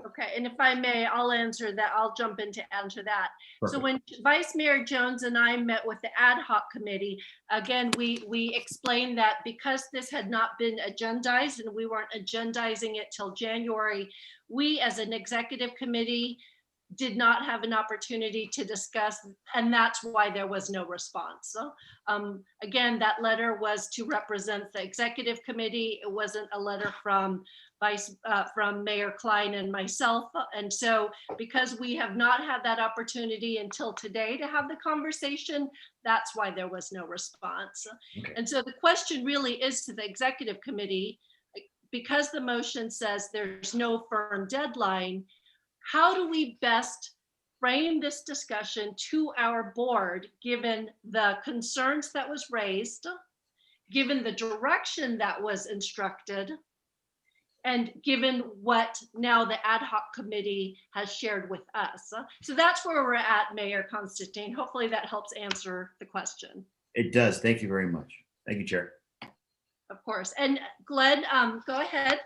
Okay, and if I may, I'll answer that. I'll jump in to answer that. So Perfect. when Vice Mayor Jones and I met with the ad hoc committee, again, we explained that because this had not been agendized and we weren't agendizing it till January, we as an executive committee did not have an opportunity to discuss, and that's why there was no response. So, again, that letter was to represent the executive committee. It wasn't a letter from Mayor Klein and myself. And so because we have not had that opportunity until today to have the conversation, that's why there was no response. Okay. And so the question really is to the executive committee, because the motion says there's no firm deadline, how do we best frame this discussion to our board, given the concerns that was raised, given the direction that was instructed, and given what now the ad hoc committee has shared with us? So that's where we're at, Mayor Constantine. Hopefully that helps answer the question. It does. Thank you very much. Thank you, Chair. Of course. And Glenn, go ahead.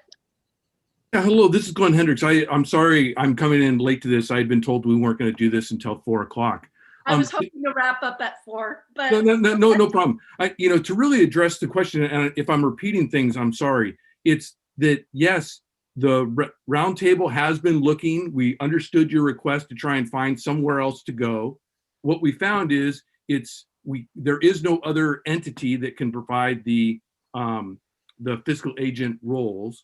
Yeah, hello, this is Glenn Hendricks. I'm sorry I'm coming in late to this. I had been told we weren't going to do this until 4 o'clock. I was hoping to wrap up at 4, but No problem. To really address the question, and if I'm repeating things, I'm sorry. It's that, yes, the roundtable has been looking. We understood your request to try and find somewhere else to go. What we found is there is no other entity that can provide the fiscal agent roles.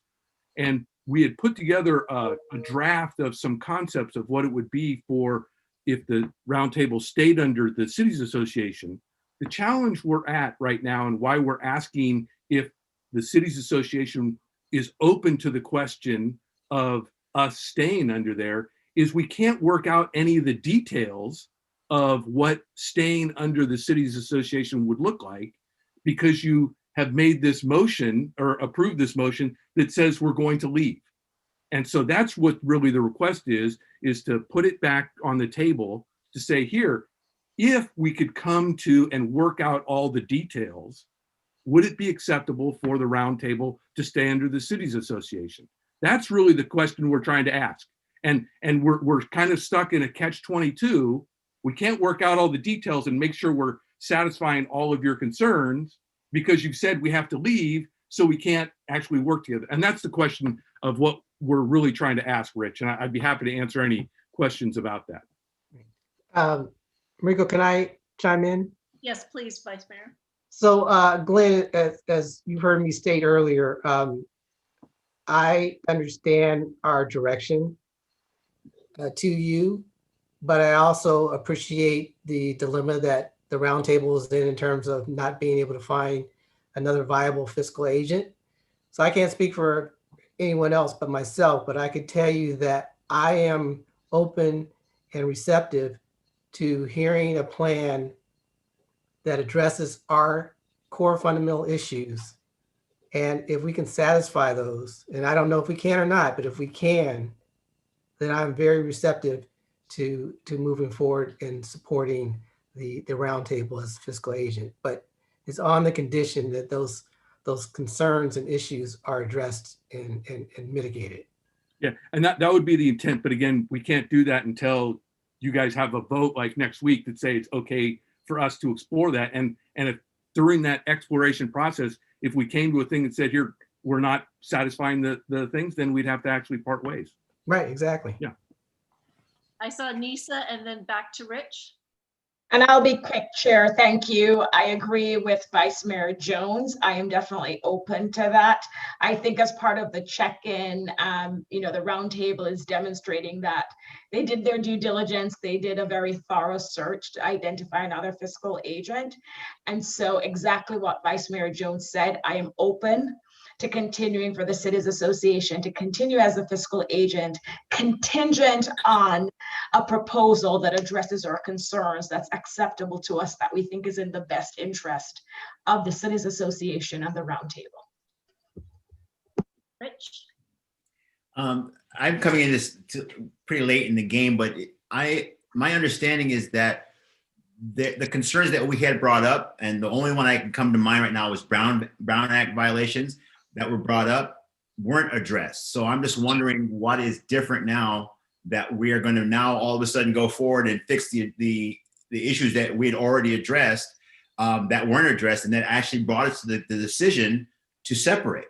And we had put together a draft of some concepts of what it would be for if the roundtable stayed under the Cities Association. The challenge we're at right now and why we're asking if the Cities Association is open to the question of us staying under there is we can't work out any of the details of what staying under the Cities Association would look like, because you have made this motion or approved this motion that says we're going to leave. And so that's what really the request is to put it back on the table to say, here, if we could come to and work out all the details, would it be acceptable for the roundtable to stay under the Cities Association? That's really the question we're trying to ask. And we're kind of stuck in a catch-22. We can't work out all the details and make sure we're satisfying all of your concerns because you've said we have to leave, so we can't actually work together. And that's the question of what we're really trying to ask, Rich. And I'd be happy to answer any questions about that. Mariko, can I chime in? yes, please, Vice Mayor. So Glenn, as you heard me state earlier, I understand our direction to you, but I also appreciate the dilemma that the roundtable is in terms of not being able to find another viable fiscal agent. So I can't speak for anyone else but myself, but I could tell you that I am open and receptive to hearing a plan that addresses our core fundamental issues. And if we can satisfy those, and I don't know if we can or not, but if we can, then I'm very receptive to moving forward and supporting the roundtable as fiscal agent. But it's on the condition that those concerns and issues are addressed and mitigated. Yeah, and that would be the intent. But again, we can't do that until you guys have a vote like next week that say it's okay for us to explore that. And if during that exploration process, if we came to a thing that said, here, we're not satisfying the things, then we'd have to actually part ways. Right, exactly. Yeah. I saw Nisa and then back to Rich. And I'll be quick, Chair. Thank you. I agree with Vice Mayor Jones. I am definitely open to that. I think as part of the check-in, the roundtable is demonstrating that they did their due diligence. They did a very thorough search to identify another fiscal agent. And so exactly what Vice Mayor Jones said, I am open to continuing for the Cities Association to continue as a fiscal agent, contingent on a proposal that addresses our concerns that's acceptable to us, that we think is in the best interest of the Cities Association and the roundtable. Rich? I'm coming in pretty late in the game, but my understanding is that the concerns that we had brought up, and the only one I can come to mind right now was Brown Act violations that were brought up weren't addressed. So I'm just wondering what is different now that we are going to now all of a sudden go forward and fix the issues that we had already addressed that weren't addressed, and that actually brought us to the decision to separate.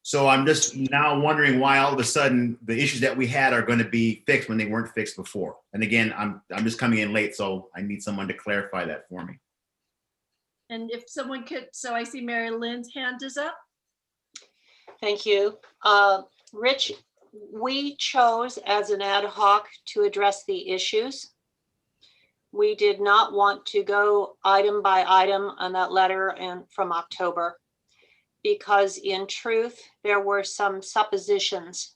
So I'm just now wondering why all of a sudden the issues that we had are going to be fixed when they weren't fixed before. And again, I'm just coming in late, so I need someone to clarify that for me. And if someone could, so I see Mary Lynn's hand is up. Thank you. Rich, we chose as an ad hoc to address the issues. We did not want to go item by item on that letter from October, because in truth, there were some suppositions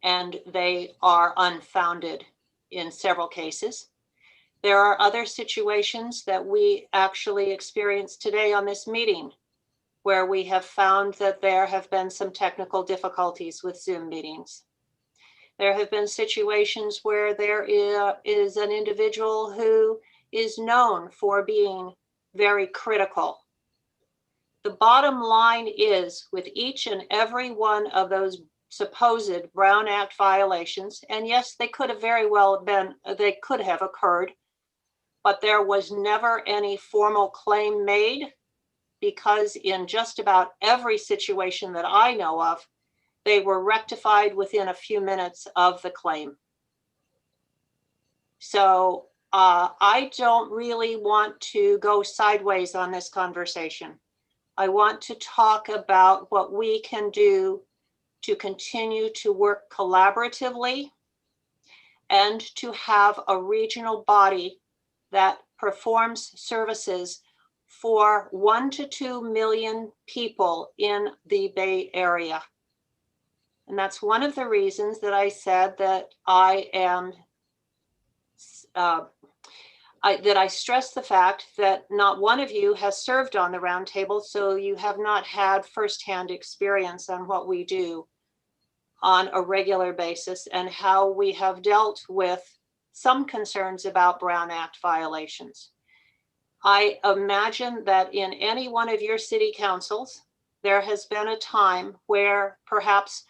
and they are unfounded in several cases. There are other situations that we actually experienced today on this meeting where we have found that there have been some technical difficulties with Zoom meetings. There have been situations where there is an individual who is known for being very critical. The bottom line is, with each and every one of those supposed Brown Act violations, and yes, they could have very well been, they could have occurred, but there was never any formal claim made, because in just about every situation that I know of, they were rectified within a few minutes of the claim. So I don't really want to go sideways on this conversation. I want to talk about what we can do to continue to work collaboratively and to have a regional body that performs services for 1 to 2 million people in the Bay Area. And that's one of the reasons that I said that I am that I stress the fact that not one of you has served on the roundtable, so you have not had firsthand experience on what we do on a regular basis and how we have dealt with some concerns about Brown Act violations. I imagine that in any one of your city councils, there has been a time where perhaps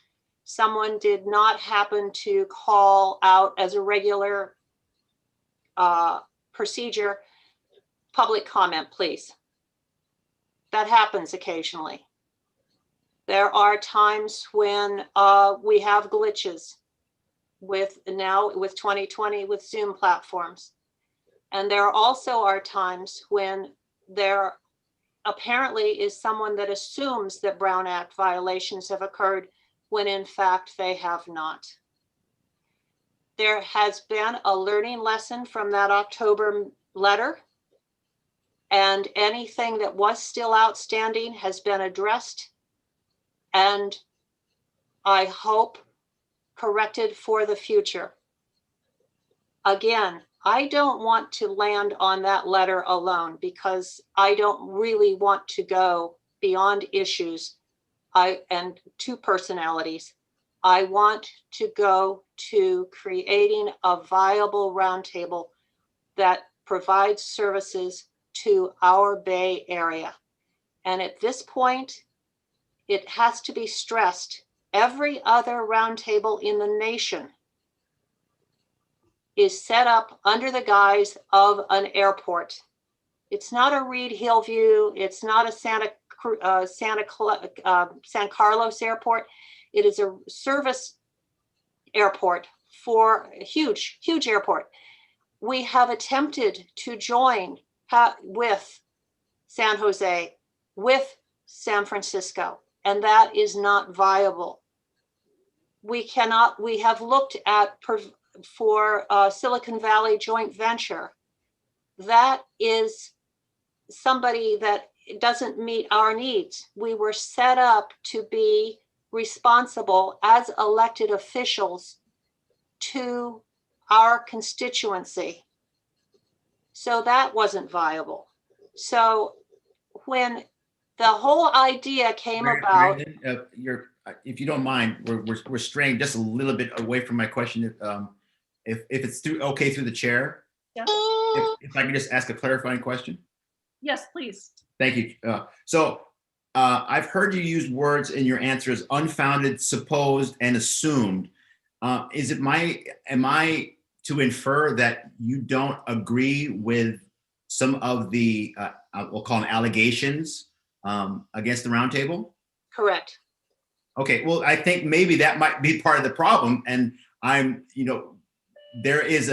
someone did not happen to call out as a regular procedure, public comment, please. That happens occasionally. There are times when we have glitches with 2020 with Zoom platforms. And there also are times when there apparently is someone that assumes that Brown Act violations have occurred when in fact they have not. There has been a learning lesson from that October letter, and anything that was still outstanding has been addressed and I hope corrected for the future. Again, I don't want to land on that letter alone because I don't really want to go beyond issues and to personalities. I want to go to creating a viable roundtable that provides services to our Bay Area. And at this point, it has to be stressed, every other roundtable in the nation is set up under the guise of an airport. It's not a Reed Hillview. It's not a San Carlos airport. It is a service airport for a huge, huge airport. We have attempted to join with San Jose, with San Francisco, and that is not viable. We have looked at for Silicon Valley joint venture. That is somebody that doesn't meet our needs. We were set up to be responsible as elected officials to our constituency. So that wasn't viable. So when the whole idea came about, if you don't mind, we're straying just a little bit away from my question. if it's okay through the chair, Yeah. if I could just ask a clarifying question. Yes, please. Thank you. I've heard you use words in your answers: unfounded, supposed, and assumed. Am I to infer that you don't agree with some of the, we'll call them allegations against the roundtable? Correct. Okay, well, I think maybe that might be part of the problem. And there is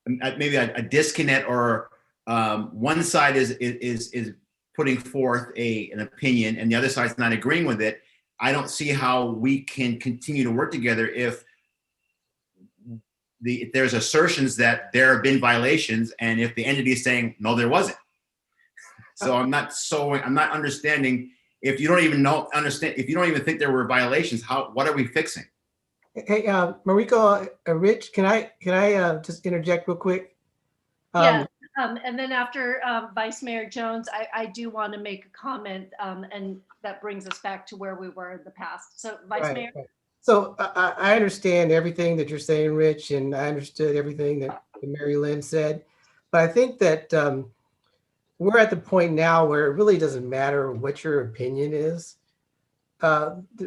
maybe a disconnect, or one side is putting forth an opinion and the other side's not agreeing with it. I don't see how we can continue to work together if there's assertions that there have been violations, and if the entity is saying no, there wasn't. So I'm not understanding. If you don't even if you don't even think there were violations, what are we fixing? Hey, Mariko, Rich, can I just interject real quick? Yeah, and then after Vice Mayor Jones, I do want to make a comment, and that brings us back to where we were in the past. So Vice Mayor. Right. So I understand everything that you're saying, Rich, and I understood everything that Mary Lynn said, but I think that we're at the point now where it really doesn't matter what your opinion is.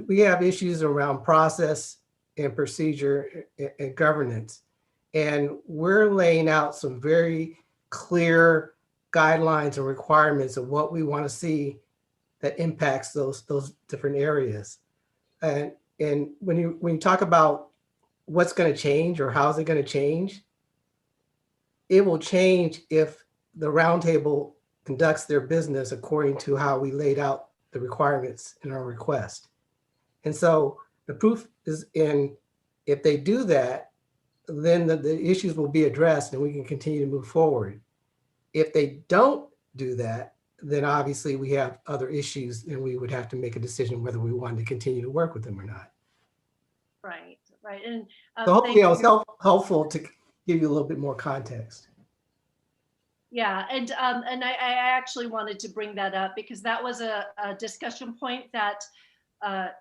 We have issues around process and procedure and governance, and we're laying out some very clear guidelines and requirements of what we want to see that impacts those different areas. And when you talk about what's going to change or how's it going to change, it will change if the roundtable conducts their business according to how we laid out the requirements in our request. And so the proof is in, if they do that, then the issues will be addressed and we can continue to move forward. If they don't do that, then obviously we have other issues and we would have to make a decision whether we wanted to continue to work with them or not. Right. And so hopefully I was helpful to give you a little bit more context. Yeah, and I actually wanted to bring that up because that was a discussion point that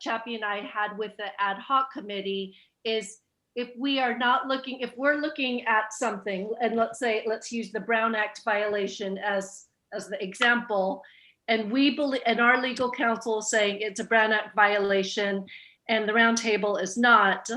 Chappie and I had with the ad hoc committee, is if we're looking at something, and let's use the Brown Act violation as the example, and we believe, and our legal counsel is saying it's a Brown Act violation and the roundtable is not,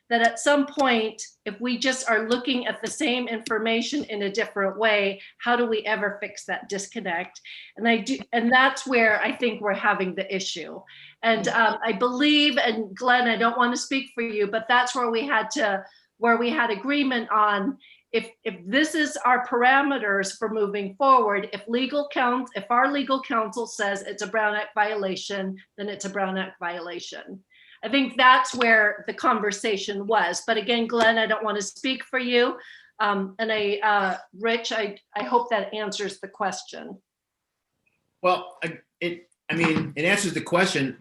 that at some point, if we just are looking at the same information in a different way, how do we ever fix that disconnect? And that's where I think we're having the issue. And I believe, and Glenn, I don't want to speak for you, but that's where we had agreement on, if this is our parameters for moving forward, if our legal counsel says it's a Brown Act violation, then it's a Brown Act violation. I think that's where the conversation was. But again, Glenn, I don't want to speak for you. Rich, I hope that answers the question. Well, it answers the question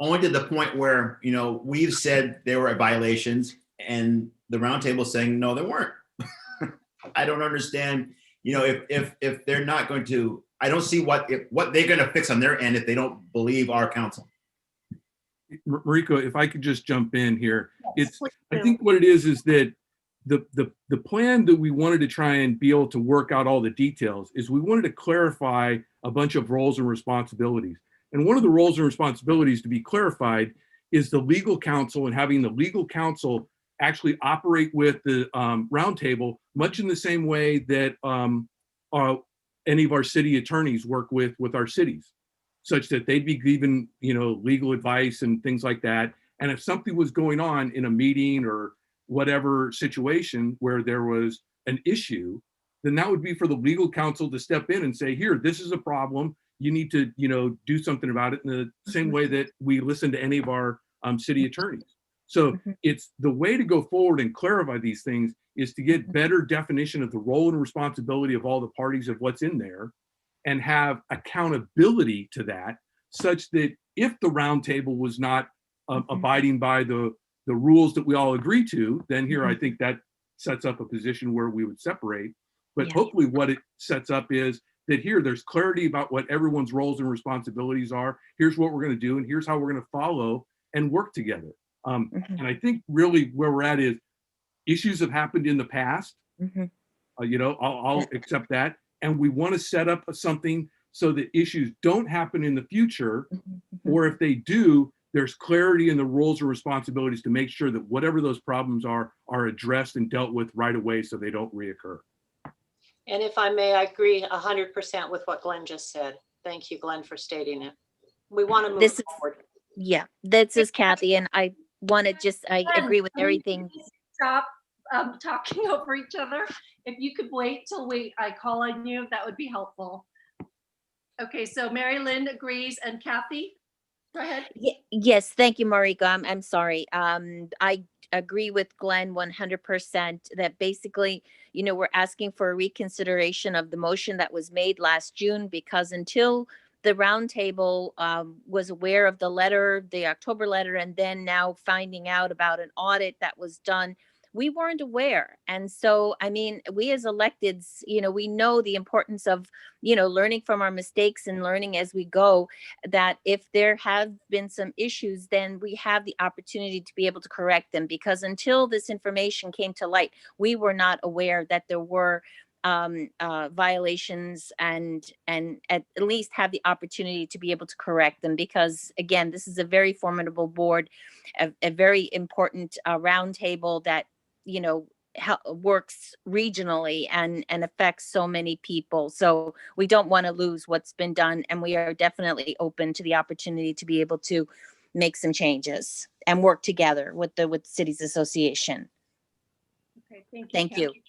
only to the point where, we've said there were violations and the roundtable saying, no, there weren't. I don't understand, if they're not going to, I don't see what they're going to fix on their end if they don't believe our counsel. Mariko, if I could just jump in here. Yes, I think what it is that the plan that we wanted to try and be able to work out all the details is we wanted to clarify a bunch of roles and responsibilities. And one of the roles and responsibilities to be clarified is the legal counsel, and having the legal counsel actually operate with the roundtable much in the same way that any of our city attorneys work with our cities, such that they'd be given, legal advice and things like that. And if something was going on in a meeting or whatever situation where there was an issue, then that would be for the legal counsel to step in and say, here, this is a problem. You need to, do something about it, in the same way that we listen to any of our city attorneys. So it's the way to go forward and clarify these things is to get better definition of the role and responsibility of all the parties of what's in there, and have accountability to that, such that if the roundtable was not abiding by the rules that we all agree to, then here I think that sets up a position where we would separate. But hopefully what it sets up is that here there's clarity about what everyone's roles and responsibilities are. Here's what we're going to do, and here's how we're going to follow and work together. And I think really where we're at is issues have happened in the past. Mhm. You know, I'll accept that. And we want to set up something so that issues don't happen in the future, or if they do, there's clarity in the roles and responsibilities to make sure that whatever those problems are addressed and dealt with right away so they don't reoccur. And if I may, I agree 100% with what Glenn just said. Thank you, Glenn, for stating it. We want to move This is- forward. Yeah, this is Kathy, and I want to just, I agree with Glenn, everything. Stop talking over each other. If you could wait till I call on you, that would be helpful. Okay, so Mary Lynn agrees, and Kathy, go ahead. Yes, thank you, Marika. I'm sorry. I agree with Glenn 100% that basically, you know, we're asking for a reconsideration of the motion that was made last June, because until the roundtable was aware of the letter, the October letter, and then now finding out about an audit that was done, we weren't aware. And so, I mean, we as electeds, you know, we know the importance of, you know, learning from our mistakes and learning as we go, that if there have been some issues, then we have the opportunity to be able to correct them, because until this information came to light, we were not aware that there were violations, and at least have the opportunity to be able to correct them, because again, this is a very formidable board, a very important roundtable that, you know, works regionally and affects so many people. So we don't want to lose what's been done, and we are definitely open to the opportunity to be able to make some changes and work together with the Cities Association. Okay, thank you. Thank you. Kathy.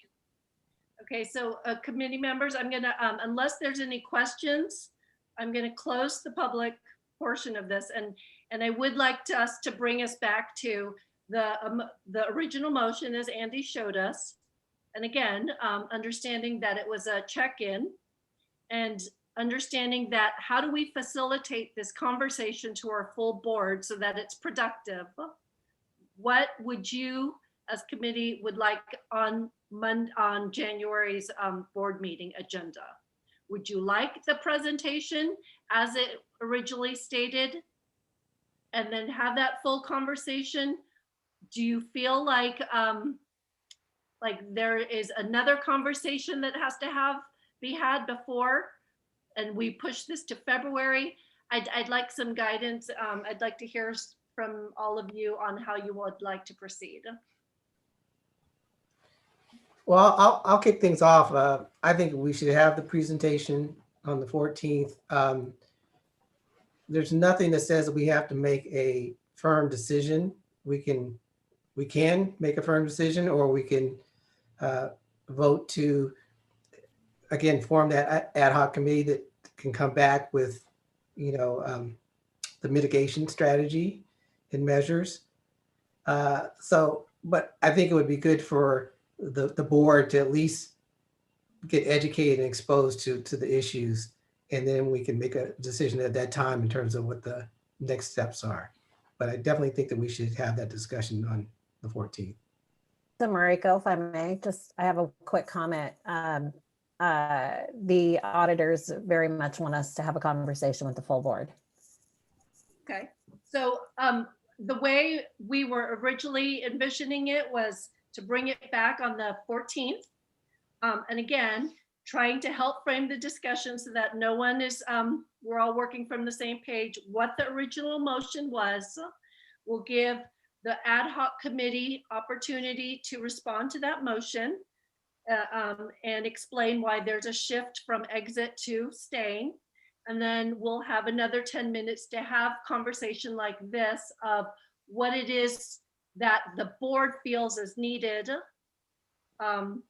Okay, so committee members, I'm gonna, unless there's any questions, I'm gonna close the public portion of this, and I would like us to bring us back to the original motion as Andy showed us. And again, understanding that it was a check-in, and understanding that how do we facilitate this conversation to our full board so that it's productive? What would you as committee would like on January's board meeting agenda? Would you like the presentation as it originally stated, and then have that full conversation? Do you feel like there is another conversation that has to be had before, and we push this to February? I'd like some guidance. I'd like to hear from all of you on how you would like to proceed. Well, I'll kick things off. I think we should have the presentation on the 14th. There's nothing that says that we have to make a firm decision. We can make a firm decision, or we can vote to, again, form that ad hoc committee that can come back with, you know, the mitigation strategy and measures. But I think it would be good for the board to at least get educated and exposed to the issues, and then we can make a decision at that time in terms of what the next steps are. But I definitely think that we should have that discussion on the 14th. So Mariko, if I may, I have a quick comment. The auditors very much want us to have a conversation with the full board. Okay, so the way we were originally envisioning it was to bring it back on the 14th. And again, trying to help frame the discussion so that no one is, we're all working from the same page. What the original motion was, will give the ad hoc committee opportunity to respond to that motion and explain why there's a shift from exit to staying. And then we'll have another 10 minutes to have conversation like this of what it is that the board feels is needed, and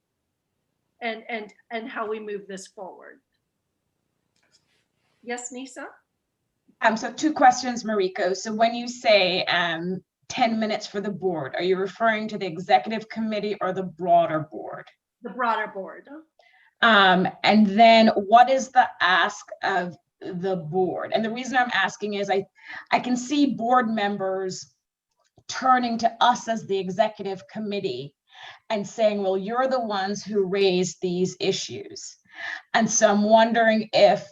how we move this forward. Yes, Nisa? So 2 questions, Mariko. So when you say 10 minutes for the board, are you referring to the executive committee or the broader board? The broader board. And then what is the ask of the board? And the reason I'm asking is I can see board members turning to us as the executive committee and saying, well, you're the ones who raised these issues. And so I'm wondering if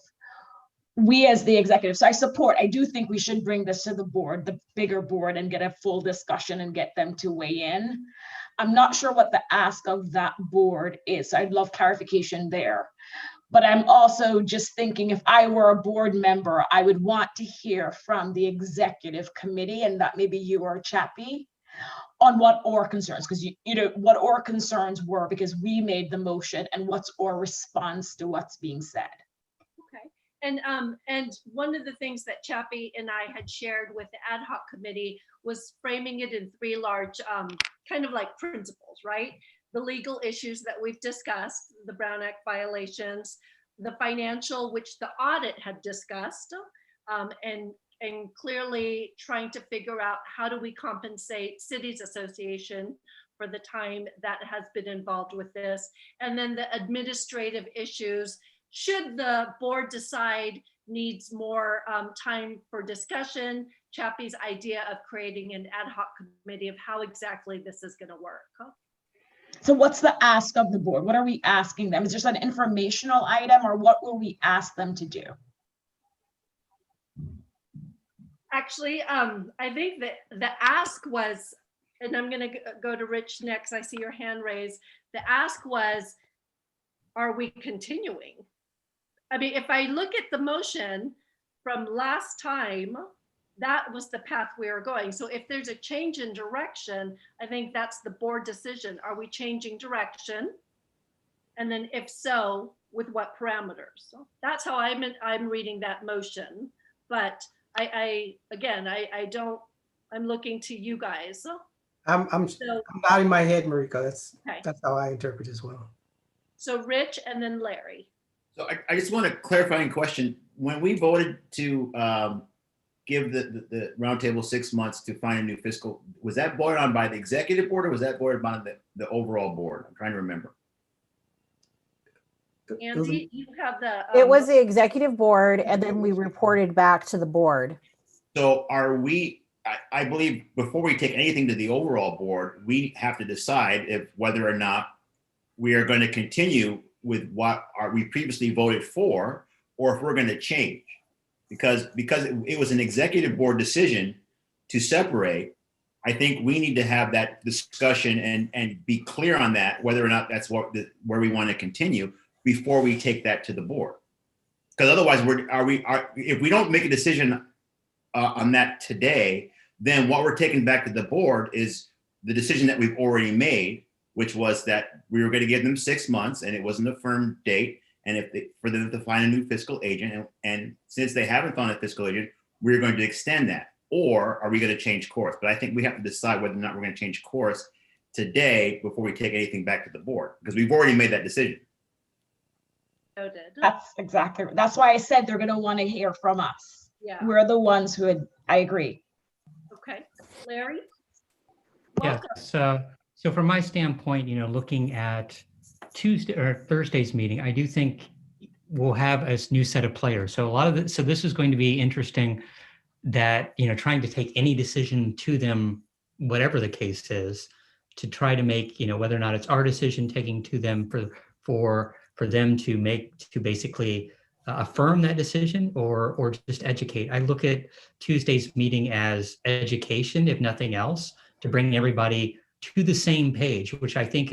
we as the executive, so I do think we should bring this to the board, the bigger board, and get a full discussion and get them to weigh in. I'm not sure what the ask of that board is. I'd love clarification there. But I'm also just thinking, if I were a board member, I would want to hear from the executive committee, and that maybe you or Chappie, on what our concerns, because you know what our concerns were, because we made the motion, and what's our response to what's being said. Okay. And one of the things that Chappie and I had shared with the ad hoc committee was framing it in 3 large kind of like principles, right? The legal issues that we've discussed, the Brown Act violations, the financial, which the audit had discussed, and clearly trying to figure out how do we compensate Cities Association for the time that has been involved with this. And then the administrative issues, should the board decide needs more time for discussion, Chappie's idea of creating an ad hoc committee of how exactly this is going to work. So what's the ask of the board? What are we asking them? Is this an informational item, or what will we ask them to do? Actually, I think that the ask was, and I'm going to go to Rich next. I see your hand raised. The ask was, are we continuing? I mean, if I look at the motion from last time, that was the path we were going. So if there's a change in direction, I think that's the board decision. Are we changing direction? And then if so, with what parameters? So that's how I'm reading that motion. But I'm looking to you guys. I'm nodding my head, Mariko. Okay. That's how I interpret as well. So Rich and then Larry. So I just want a clarifying question. When we voted to give the roundtable 6 months to find a new fiscal, was that voted on by the executive board, or was that voted by the overall board? I'm trying to remember. Andy, you have the. It was the executive board, and then we reported back to the board. So are we, I believe before we take anything to the overall board, we have to decide if whether or not we are going to continue with what we previously voted for, or if we're going to change. Because it was an executive board decision to separate, I think we need to have that discussion and be clear on that, whether or not that's where we want to continue before we take that to the board. Because otherwise, if we don't make a decision on that today, then what we're taking back to the board is the decision that we've already made, which was that we were going to give them 6 months, and it wasn't a firm date. And for them to find a new fiscal agent, and since they haven't found a fiscal agent, we're going to extend that. Or are we going to change course? But I think we have to decide whether or not we're going to change course today before we take anything back to the board, because we've already made that decision. That's why I said they're going to want to hear from us. Yeah. We're the ones who I agree. Okay, Larry. Yes. So from my standpoint, looking at Tuesday or Thursday's meeting, I do think we'll have a new set of players. So this is going to be interesting, that, trying to take any decision to them, whatever the case is, to try to make, whether or not it's our decision taking to them for them to basically affirm that decision or just educate. I look at Tuesday's meeting as education, if nothing else, to bring everybody to the same page, which I think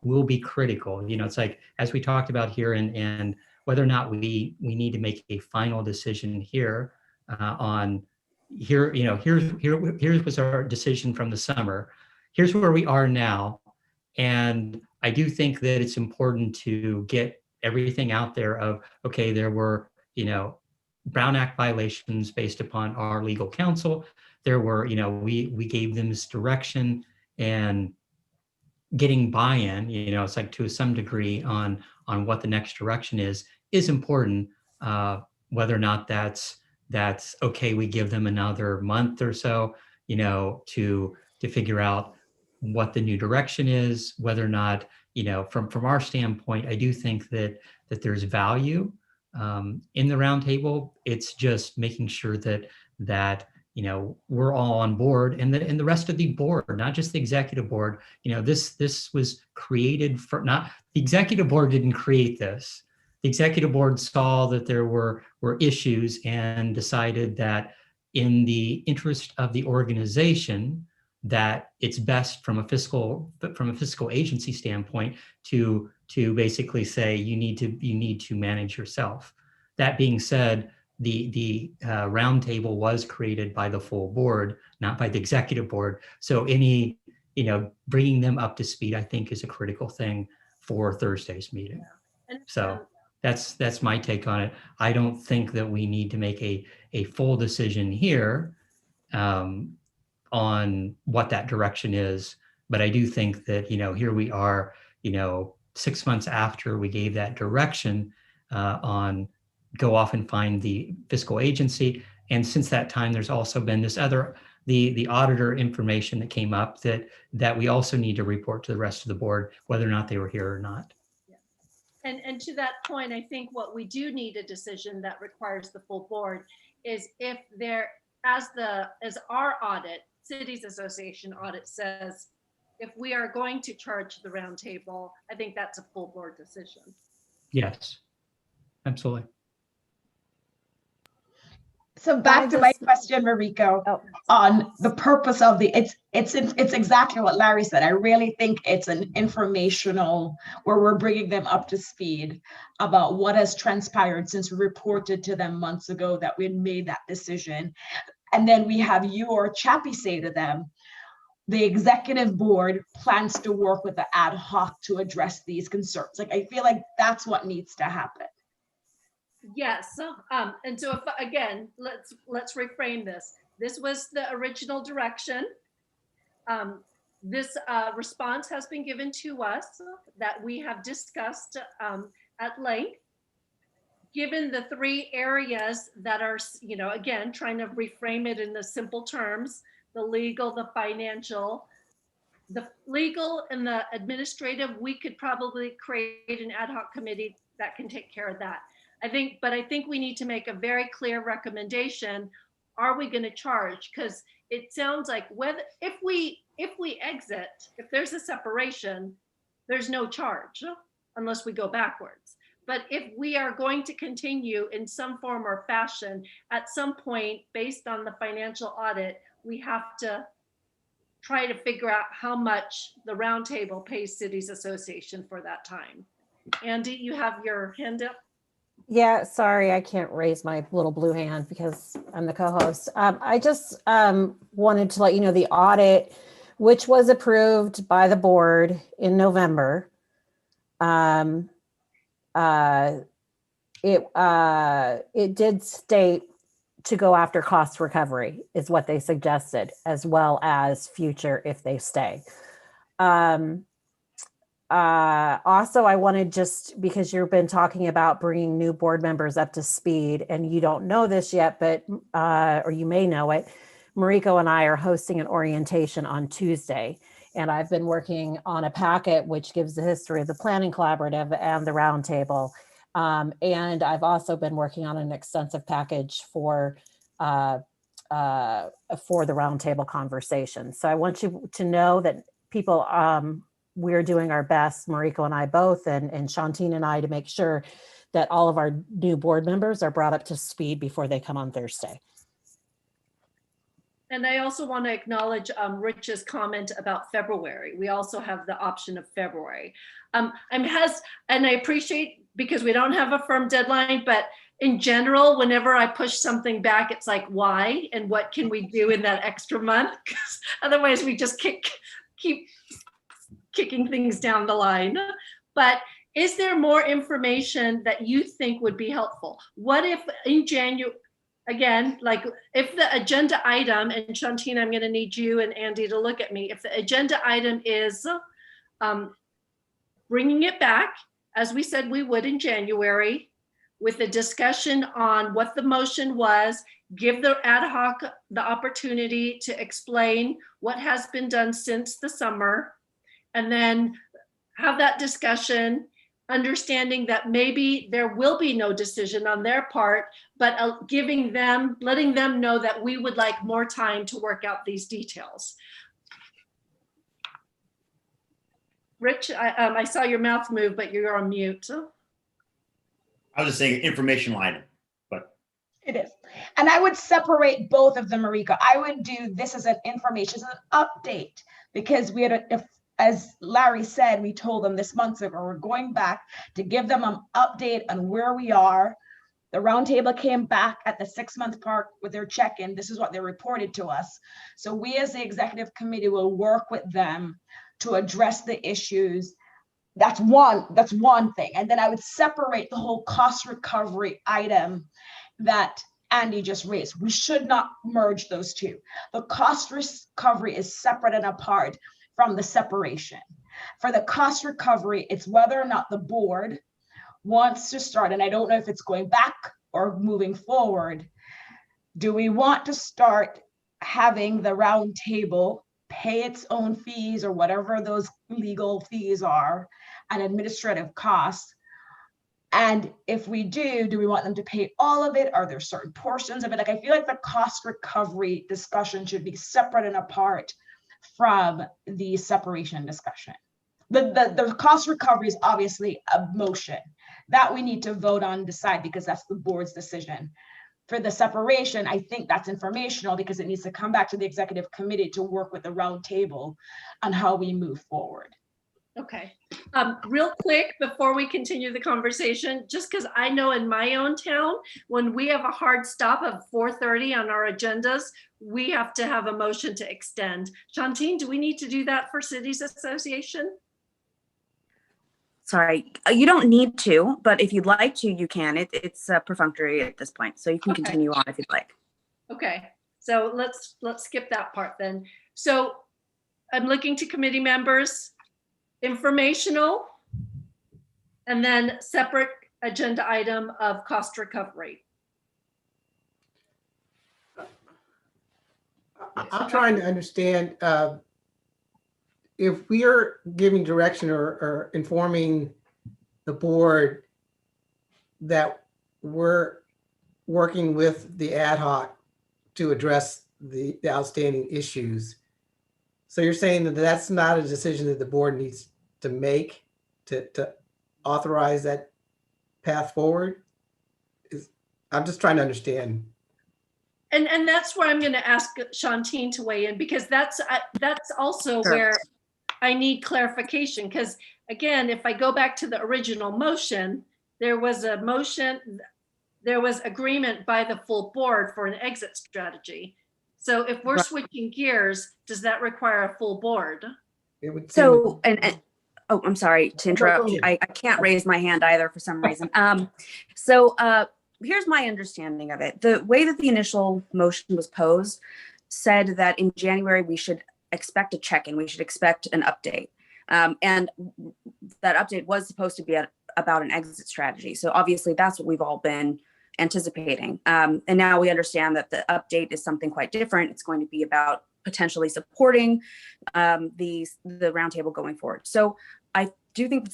will be critical. It's like, as we talked about here, and whether or not we need to make a final decision here on here, here was our decision from the summer. Here's where we are now. And I do think that it's important to get everything out there of, okay, there were, Brown Act violations based upon our legal counsel. There were, we gave them this direction, and getting buy-in, it's like to some degree on what the next direction is important. Whether or not that's okay, we give them another month or so, to figure out what the new direction is. Whether or not, from our standpoint, I do think that there's value in the roundtable. It's just making sure that we're all on board, and the rest of the board, not just the executive board. This was created for, not the executive board didn't create this. The executive board saw that there were issues and decided that in the interest of the organization, that it's best from a fiscal agency standpoint to basically say you need to manage yourself. That being said, the roundtable was created by the full board, not by the executive board. So any, bringing them up to speed, I think, is a critical thing for Thursday's meeting. So that's my take on it. I don't think that we need to make a full decision here on what that direction is. But I do think that, here we are, 6 months after we gave that direction on go off and find the fiscal agency. And since that time, there's also been this other, the auditor information that came up that we also need to report to the rest of the board, whether or not they were here or not. And to that point, I think what we do need a decision that requires the full board is if there, as our audit, Cities Association audit says, if we are going to charge the roundtable, I think that's a full board decision. Yes, absolutely. So back to my question, Mariko, on the purpose of it's exactly what Larry said. I really think it's an informational where we're bringing them up to speed about what has transpired since we reported to them months ago that we had made that decision. And then we have you or Chappie say to them, the executive board plans to work with the ad hoc to address these concerns. Like, I feel like that's what needs to happen. Yes, and so if, again, let's reframe this. This was the original direction. This response has been given to us that we have discussed at length. Given the 3 areas that are, again, trying to reframe it in the simple terms, the legal, the financial, the legal and the administrative, we could probably create an ad hoc committee that can take care of that. I think we need to make a very clear recommendation. Are we going to charge? Because it sounds like if we exit, if there's a separation, there's no charge unless we go backwards. But if we are going to continue in some form or fashion, at some point, based on the financial audit, we have to try to figure out how much the roundtable pays Cities Association for that time. Andy, you have your hand up. Yeah, sorry, I can't raise my little blue hand because I'm the co-host. I just wanted to let you know the audit, which was approved by the board in November, it did state to go after cost recovery is what they suggested, as well as future if they stay. Also, I wanted, just because you've been talking about bringing new board members up to speed, and you don't know this yet, but or you may know it, Mariko and I are hosting an orientation on Tuesday, and I've been working on a packet which gives the history of the Planning Collaborative and the Roundtable, and I've also been working on an extensive package for the Roundtable conversation. So I want you to know that people. We're doing our best, Mariko and I both, and Shantine and I, to make sure that all of our new board members are brought up to speed before they come on Thursday. And I also want to acknowledge Rich's comment about February. We also have the option of February. And I appreciate, because we don't have a firm deadline, but in general, whenever I push something back, it's like, why? And what can we do in that extra month? Because otherwise we just keep kicking things down the line. But is there more information that you think would be helpful? What if in January, again, like if the agenda item, and Shantine, I'm going to need you and Andy to look at me. If the agenda item is bringing it back, as we said we would in January, with a discussion on what the motion was, give the ad hoc the opportunity to explain what has been done since the summer, and then have that discussion, understanding that maybe there will be no decision on their part, but letting them know that we would like more time to work out these details. Rich, I saw your mouth move, but you're on mute. I was just saying informational item, but It is. And I would separate both of them, Marika. I would do this as an information, as an update, because we had, as Larry said, we told them this months ago, we're going back to give them an update on where we are. The roundtable came back at the 6-month mark with their check-in. This is what they reported to us. So we as the executive committee will work with them to address the issues. That's one thing. And then I would separate the whole cost recovery item that Andy just raised. We should not merge those two. The cost recovery is separate and apart from the separation. For the cost recovery, it's whether or not the board wants to start, and I don't know if it's going back or moving forward. Do we want to start having the round table pay its own fees or whatever those legal fees are and administrative costs? And if we do we want them to pay all of it? Are there certain portions of it? Like, I feel like the cost recovery discussion should be separate and apart from the separation discussion. The cost recovery is obviously a motion that we need to vote on and decide, because that's the board's decision. For the separation, I think that's informational because it needs to come back to the executive committee to work with the round table on how we move forward. Okay, real quick before we continue the conversation, just because I know in my own town, when we have a hard stop of 4:30 on our agendas, we have to have a motion to extend. Shantine, do we need to do that for Cities Association? Sorry, you don't need to, but if you'd like to, you can. It's perfunctory at this point, so you can continue on if you'd like. Okay, so let's skip that part then. So I'm looking to committee members. Informational, and then separate agenda item of cost recovery. I'm trying to understand if we are giving direction or informing the board that we're working with the ad hoc to address the outstanding issues. So you're saying that that's not a decision that the board needs to make to authorize that path forward? I'm just trying to understand. And that's where I'm going to ask Shantine to weigh in, because that's also Sure. where I need clarification. Because again, if I go back to the original motion, there was agreement by the full board for an exit strategy. So if we're Right. switching gears, does that require a full board? It would So, and oh, I'm sorry to go interrupt. ahead. I can't raise my hand either for some reason. Here's my understanding of it. The way that the initial motion was posed said that in January, we should expect a check-in, we should expect an update. And that update was supposed to be about an exit strategy. So obviously that's what we've all been anticipating. And now we understand that the update is something quite different. It's going to be about potentially supporting the roundtable going forward. So I do think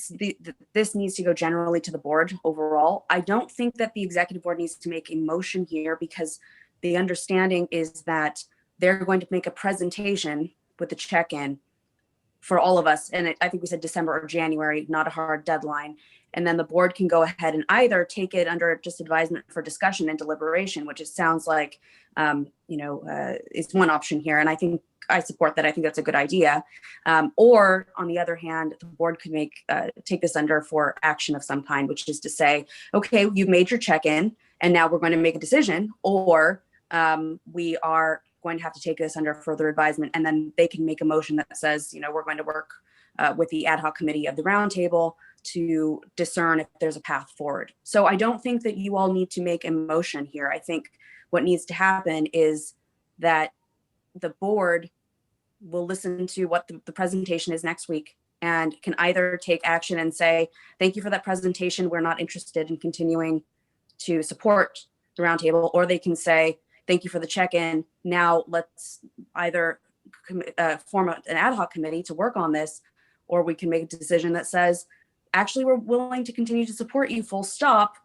this needs to go generally to the board overall. I don't think that the executive board needs to make a motion here, because the understanding is that they're going to make a presentation with the check-in for all of us. And I think we said December or January, not a hard deadline. And then the board can go ahead and either take it under just advisement for discussion and deliberation, which it sounds like, is one option here. And I think I support that. I think that's a good idea. Or on the other hand, the board could take this under for action of some kind, which is to say, okay, you've made your check-in and now we're going to make a decision, or we are going to have to take this under further advisement. And then they can make a motion that says, we're going to work with the ad hoc committee of the roundtable to discern if there's a path forward. So I don't think that you all need to make a motion here. I think what needs to happen is that the board will listen to what the presentation is next week and can either take action and say, thank you for that presentation, we're not interested in continuing to support the roundtable, or they can say, thank you for the check-in, now let's either form an ad hoc committee to work on this, or we can make a decision that says, actually, we're willing to continue to support you, full stop,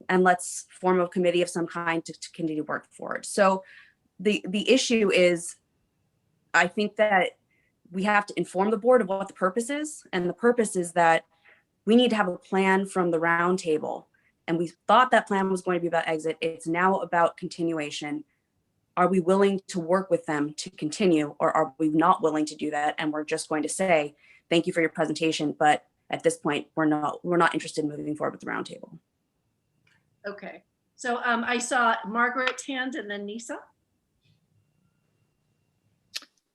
and let's form a committee of some kind to continue to work forward. So the issue is, I think that we have to inform the board of what the purpose is. And the purpose is that we need to have a plan from the roundtable. and we thought that plan was going to be about exit. It's now about continuation. Are we willing to work with them to continue, or are we not willing to do that? And we're just going to say, thank you for your presentation, but at this point, we're not interested in moving forward with the roundtable. Okay, so I saw Margaret's hand and then Nisa.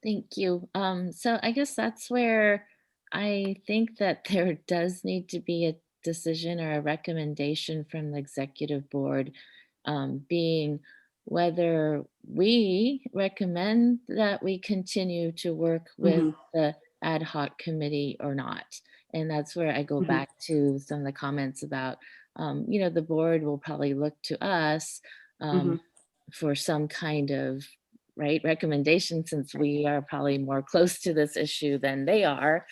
Thank you. So I guess that's where I think that there does need to be a decision or a recommendation from the executive board, being whether we recommend that we continue to work with the ad hoc committee or not. And that's where I go back to some of the comments about, the board will probably look to us for some kind of recommendation, since we are probably more close to this issue than they are.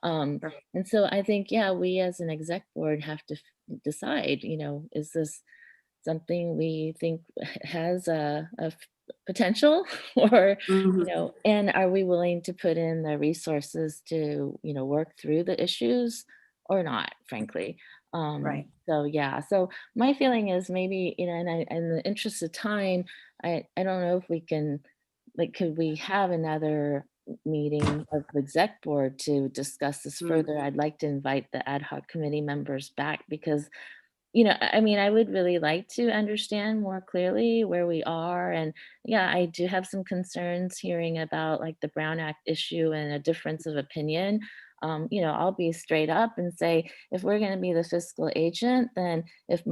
And so I think, we as an exec board have to decide, is this something we think has a potential, or, and are we willing to put in the resources to, work through the issues or not, frankly. So my feeling is maybe, in the interest of time, I don't know if we can, could we have another meeting of the exec board to discuss this further? I'd like to invite the ad hoc committee members back, because I would really like to understand more clearly where we are. And I do have some concerns hearing about the Brown Act issue and a difference of opinion. I'll be straight up and say, if we're going to be the fiscal agent, then if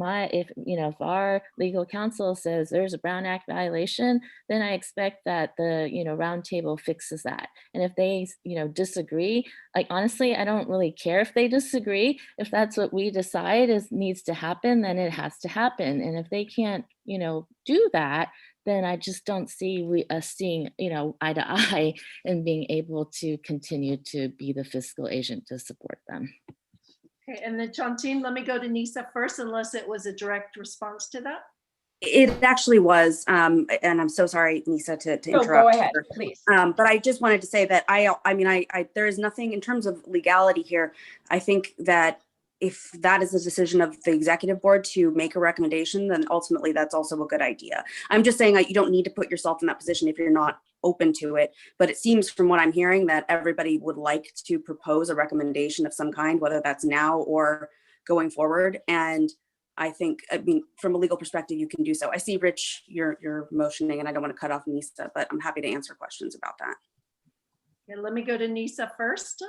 our legal counsel says there's a Brown Act violation, then I expect that the, roundtable fixes that. And if they, disagree, honestly, I don't really care if they disagree. If that's what we decide needs to happen, then it has to happen. And if they can't, do that, then I just don't see us seeing, eye to eye and being able to continue to be the fiscal agent to support them. Okay, and then Chantine, let me go to Nisa first, unless it was a direct response to that. It actually was, and I'm so sorry, Nisa, to interrupt. Go ahead, please. But I just wanted to say that I there is nothing in terms of legality here. I think that if that is the decision of the executive board to make a recommendation, then ultimately that's also a good idea. I'm just saying that you don't need to put yourself in that position if you're not open to it. But it seems from what I'm hearing that everybody would like to propose a recommendation of some kind, whether that's now or going forward. And I think, from a legal perspective, you can do so. I see, Rich, you're motioning, and I don't want to cut off Nisa, but I'm happy to answer questions about that. Okay, let me go to Nisa first.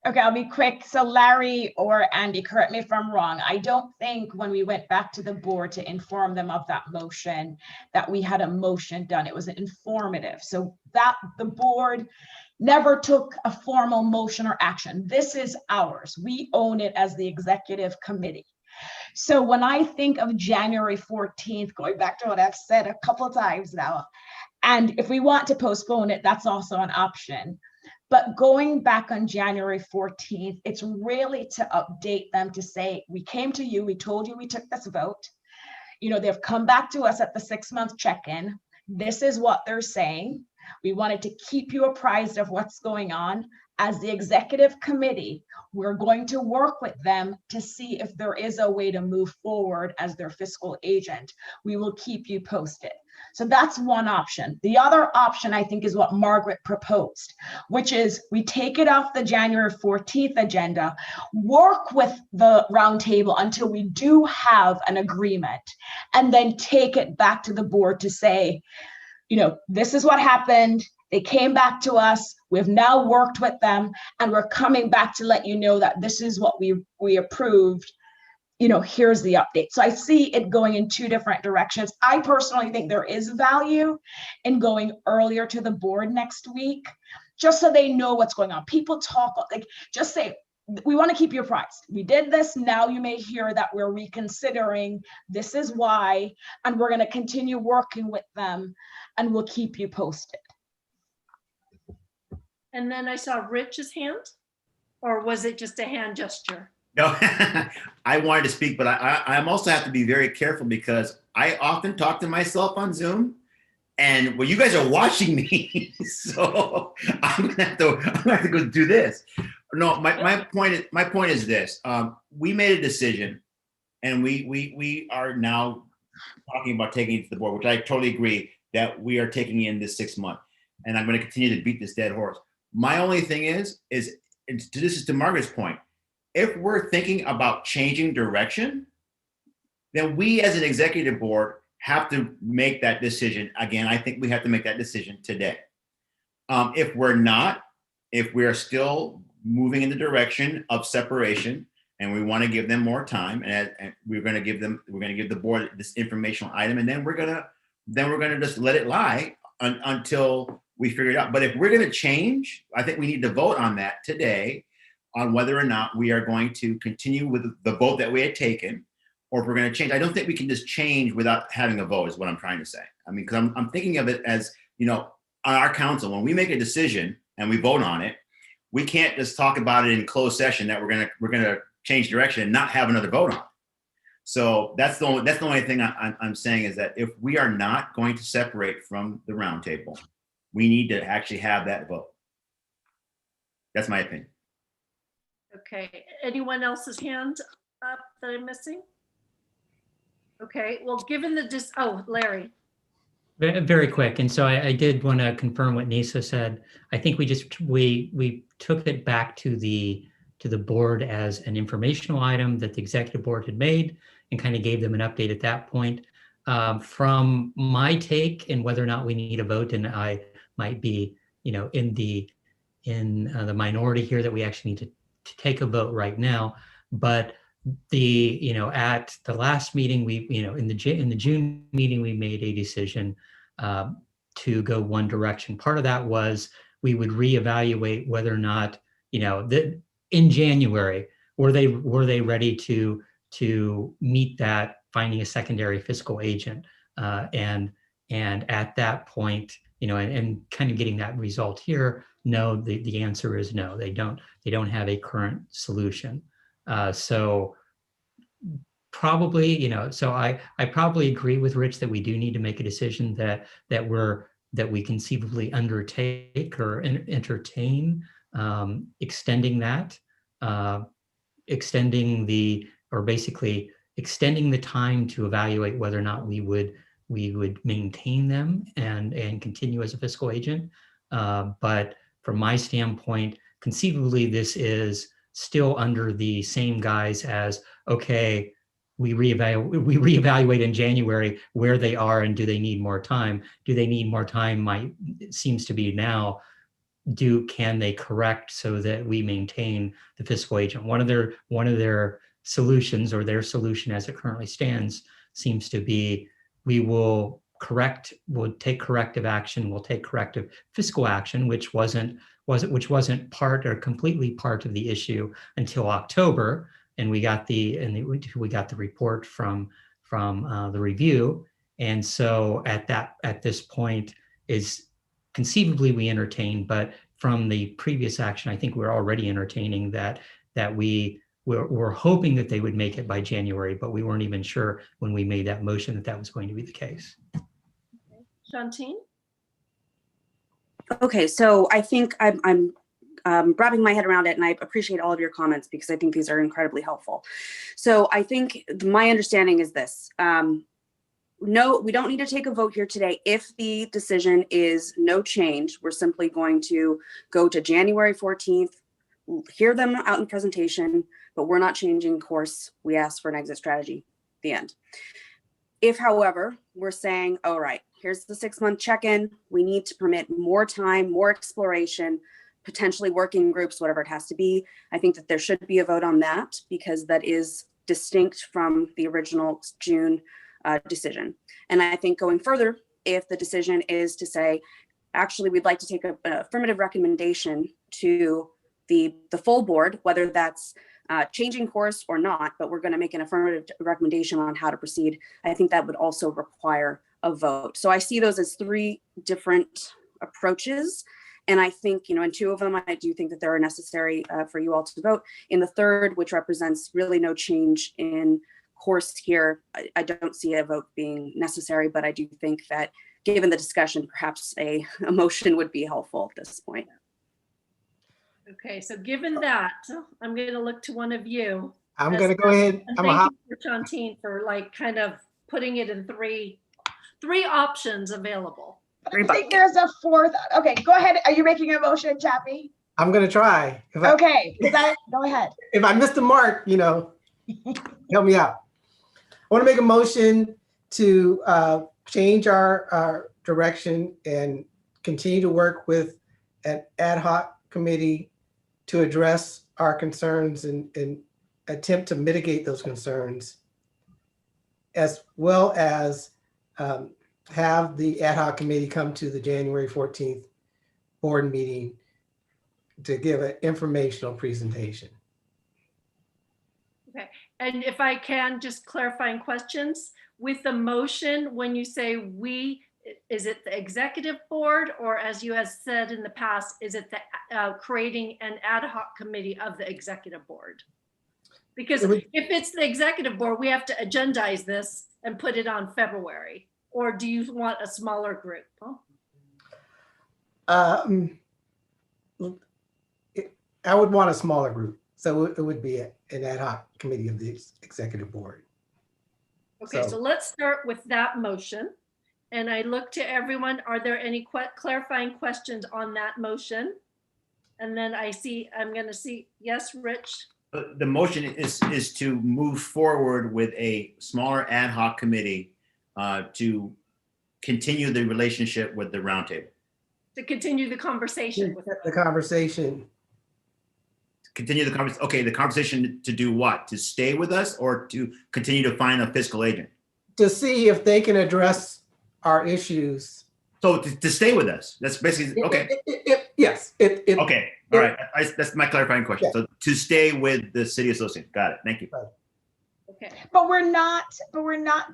Okay, I'll be quick. So Larry or Andy, correct me if I'm wrong. I don't think when we went back to the board to inform them of that motion, that we had a motion done. It was informative. So that the board never took a formal motion or action. This is ours. We own it as the executive committee. So when I think of January 14th, going back to what I've said a couple of times now, and if we want to postpone it, that's also an option. But going back on January 14th, it's really to update them to say, we came to you, we told you we took this vote. They've come back to us at the 6-month check-in. This is what they're saying. We wanted to keep you apprised of what's going on. As the executive committee, we're going to work with them to see if there is a way to move forward as their fiscal agent. We will keep you posted. So that's one option. The other option, I think, is what Margaret proposed, which is we take it off the January 14th agenda, work with the roundtable until we do have an agreement, and then take it back to the board to say, this is what happened. They came back to us. We've now worked with them, and we're coming back to let you know that this is what we approved. Here's the update. So I see it going in two different directions. I personally think there is value in going earlier to the board next week, just so they know what's going on. People talk, just say, we want to keep you apprised. We did this. Now you may hear that we're reconsidering. This is why, and we're going to continue working with them, and we'll keep you posted. And then I saw Rich's hand, or was it just a hand gesture? No, I wanted to speak, but I'm also have to be very careful because I often talk to myself on Zoom, and you guys are watching me, so I'm gonna have to go do this. No, my point is this: we made a decision And we are now talking about taking it to the board, which I totally agree that we are taking in this 6 month. And I'm going to continue to beat this dead horse. My only thing is this is to Margaret's point. If we're thinking about changing direction, then we as an executive board have to make that decision. Again, I think we have to make that decision today. If we're not, if we're still moving in the direction of separation and we want to give them more time, and we're going to give the board this informational item, and then we're going to just let it lie until we figure it out. But if we're going to change, I think we need to vote on that today, on whether or not we are going to continue with the vote that we had taken, or if we're going to change. I don't think we can just change without having a vote, is what I'm trying to say. I mean, because I'm thinking of it as, on our council, when we make a decision and we vote on it, we can't just talk about it in closed session that we're gonna change direction and not have another vote on it. So that's the only thing I'm saying, is that if we are not going to separate from the roundtable, we need to actually have that vote. That's my opinion. Okay, anyone else's hand up that I'm missing? Okay, well, given the Larry. Very quick. And so I did want to confirm what Nisa said. I think we took it back to the board as an informational item that the executive board had made, and kind of gave them an update at that point. From my take, and whether or not we need a vote, and I might be, in the minority here, that we actually need to take a vote right now. But at the last meeting, in the June meeting, we made a decision to go one direction. Part of that was we would reevaluate whether or not, in January, were they ready to meet that finding a secondary fiscal agent, and at that point, and kind of getting that result here. No, the answer is no. They don't have a current solution. So probably, so I probably agree with Rich that we do need to make a decision that we conceivably undertake or entertain extending the time to evaluate whether or not we would maintain them and continue as a fiscal agent. But from my standpoint, conceivably, this is still under the same guise as, okay, we reevaluate in January where they are, and do they need more time? Do they need more time? It seems to be now. Can they correct so that we maintain the fiscal agent? One of their solutions, or their solution as it currently stands, seems to be we'll take corrective action, we'll take corrective fiscal action, which wasn't part or completely part of the issue until October, and we got the report from the review. And so at this point is conceivably we entertain, but from the previous action, I think we're already entertaining that we're hoping that they would make it by January, but we weren't even sure when we made that motion that was going to be the case. Shantine? Okay, so I think I'm wrapping my head around it, and I appreciate all of your comments because I think these are incredibly helpful. So I think my understanding is this. No, we don't need to take a vote here today. If the decision is no change, we're simply going to go to January 14th, hear them out in presentation, but we're not changing course. We asked for an exit strategy, the end. If, however, we're saying, all right, here's the 6 month check-in, we need to permit more time, more exploration, potentially working groups, whatever it has to be. I think that there should be a vote on that because that is distinct from the original June decision. And I think going further, if the decision is to say, actually, we'd like to take an affirmative recommendation to the full board, whether that's changing course or not, but we're going to make an affirmative recommendation on how to proceed, I think that would also require a vote. So I see those as three different approaches. And I think, in two of them, I do think that they are necessary for you all to vote. In the third, which represents really no change in course here, I don't see a vote being necessary, but I do think that given the discussion, perhaps a motion would be helpful at this point. Okay, so given that, I'm going to look to one of you. I'm as going to go ahead. And I'm thank a, you for Shantine for like kind of putting it in three options available. I think there's a fourth. Okay, go ahead. Are you making a motion, Chappie? I'm going to try. Okay, go ahead. If I missed the mark, help me out. I want to make a motion to change our direction and continue to work with an ad hoc committee to address our concerns and attempt to mitigate those concerns, as well as have the ad hoc committee come to the January 14th board meeting to give an informational presentation. Okay, and if I can, just clarifying questions with the motion, when you say we, is it the executive board, or as you have said in the past, is it the creating an ad hoc committee of the executive board? Because if it's the executive board, we have to agendize this and put it on February, or do you want a smaller group? I would want a smaller group. So it would be an ad hoc committee of the executive board. Okay, so let's start with that motion. And I look to everyone, are there any clarifying questions on that motion? And then I'm gonna see, yes, Rich? The motion is to move forward with a smaller ad hoc committee to continue the relationship with the roundtable. To continue the conversation with the conversation. Continue the conversation. Okay, the conversation to do what? To stay with us or to continue to find a fiscal agent? To see if they can address our issues. So to stay with us. That's basically, okay. Yes. Okay, all right. That's my clarifying question. So to stay with the city association. Got it. Thank you. Okay. But we're not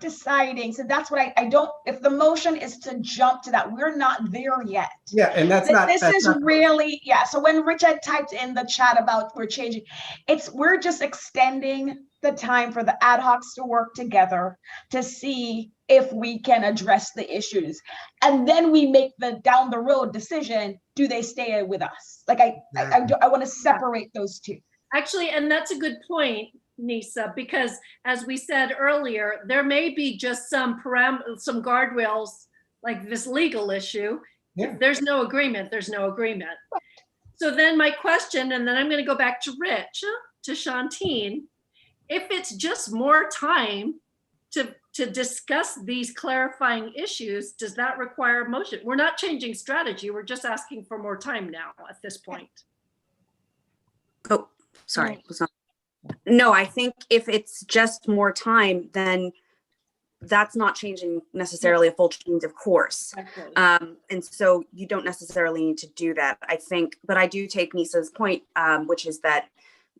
deciding. So that's what I don't, if the motion is to jump to that, we're not there yet. Yeah, and that's not. This is really, yeah. So when Richard typed in the chat about we're changing, we're just extending the time for the ad hocs to work together to see if we can address the issues. And then we make the down the road decision, do they stay with us? Like I want to separate those two. Actually, and that's a good point, Nisa, because as we said earlier, there may be just some guardrails like this legal issue. Yeah. If there's no agreement, there's no agreement. So then my question, and then I'm going to go back to Rich, to Shantine, if it's just more time to discuss these clarifying issues, does that require a motion? We're not changing strategy. We're just asking for more time now at this point. Oh, sorry. No, I think if it's just more time, then that's not changing necessarily a full change of course. And so you don't necessarily need to do that, I think. But I do take Nisa's point, which is that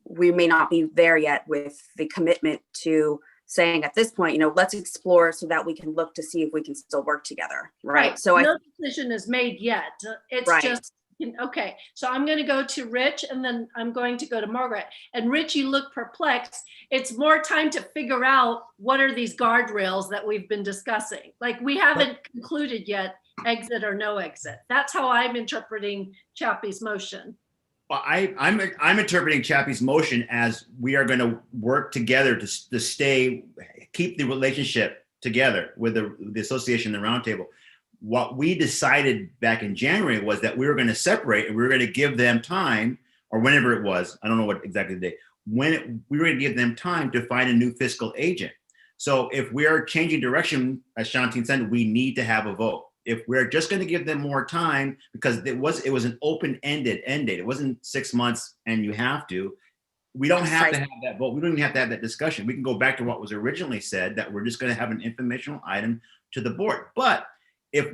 we may not be there yet with the commitment to saying at this point, let's explore so that we can look to see if we can still work together. Right. So no decision is made yet. It's right. Just, okay. So I'm going to go to Rich and then I'm going to go to Margaret. And Rich, you look perplexed. It's more time to figure out what are these guardrails that we've been discussing. Like we haven't concluded yet, exit or no exit. That's how I'm interpreting Chappie's motion. Well, I'm interpreting Chappie's motion as we are going to work together to keep the relationship together with the association, the roundtable. What we decided back in January was that we were going to separate and we were going to give them time, or whenever it was, I don't know what exactly the day, we were going to give them time to find a new fiscal agent. So if we are changing direction, as Shantine said, we need to have a vote. If we're just going to give them more time, because it was an open-ended end date. It wasn't 6 months and you have to. We don't have to have that vote. We don't even have to have that discussion. We can go back to what was originally said, that we're just going to have an informational item to the board. But if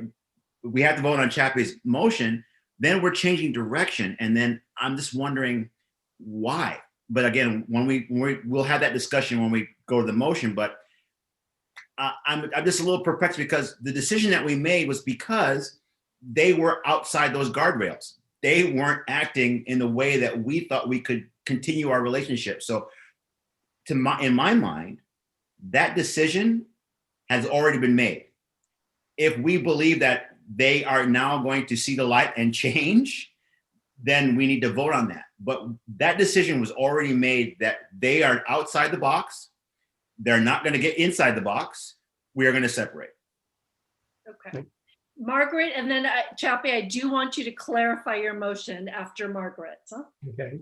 we have to vote on Chappie's motion, then we're changing direction. And then I'm just wondering why. But again, we'll have that discussion when we go to the motion. But I'm just a little perplexed because the decision that we made was because they were outside those guardrails. They weren't acting in the way that we thought we could continue our relationship. So in my mind, that decision has already been made. If we believe that they are now going to see the light and change, then we need to vote on that. but that decision was already made that they are outside the box. They're not going to get inside the box. We are going to separate. Okay. Margaret, and then Chappie, I do want you to clarify your motion after Margaret. Huh? Okay.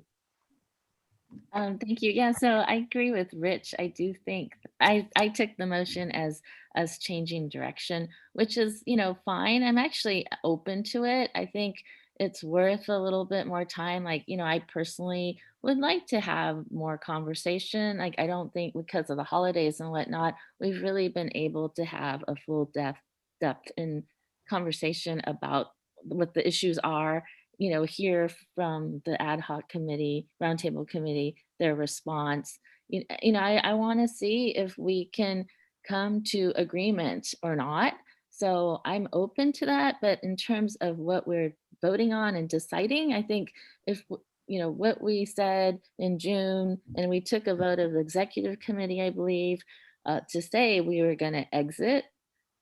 Thank you. Yeah, so I agree with Rich. I do think I took the motion as us changing direction, which is, fine. I'm actually open to it. I think it's worth a little bit more time. Like, I personally would like to have more conversation. Like, I don't think because of the holidays and whatnot, we've really been able to have a full depth in conversation about what the issues are, hear from the ad hoc committee, roundtable committee, their response. I want to see if we can come to agreement or not. So I'm open to that. But in terms of what we're voting on and deciding, I think if, what we said in June, and we took a vote of the executive committee, I believe, to say we were going to exit,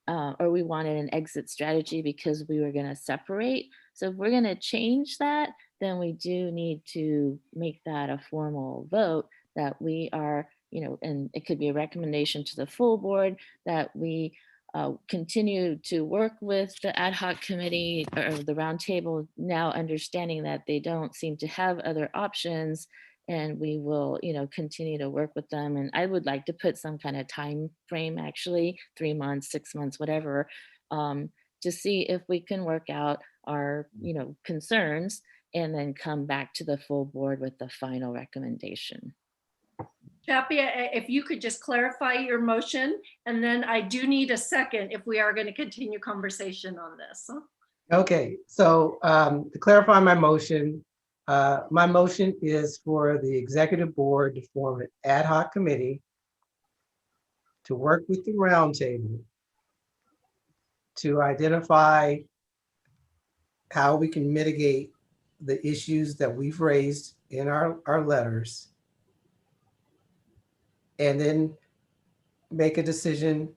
or we wanted an exit strategy because we were going to separate. So if we're going to change that, then we do need to make that a formal vote that we are, and it could be a recommendation to the full board that we continue to work with the ad hoc committee or the roundtable, now understanding that they don't seem to have other options, and we will, continue to work with them. And I would like to put some kind of time frame, actually 3 months, 6 months, whatever, to see if we can work out our, concerns and then come back to the full board with the final recommendation. Chappie, if you could just clarify your motion, and then I do need a second if we are going to continue conversation on this. Okay, so to clarify my motion is for the executive board to form an ad hoc committee to work with the roundtable to identify how we can mitigate the issues that we've raised in our letters, and then make a decision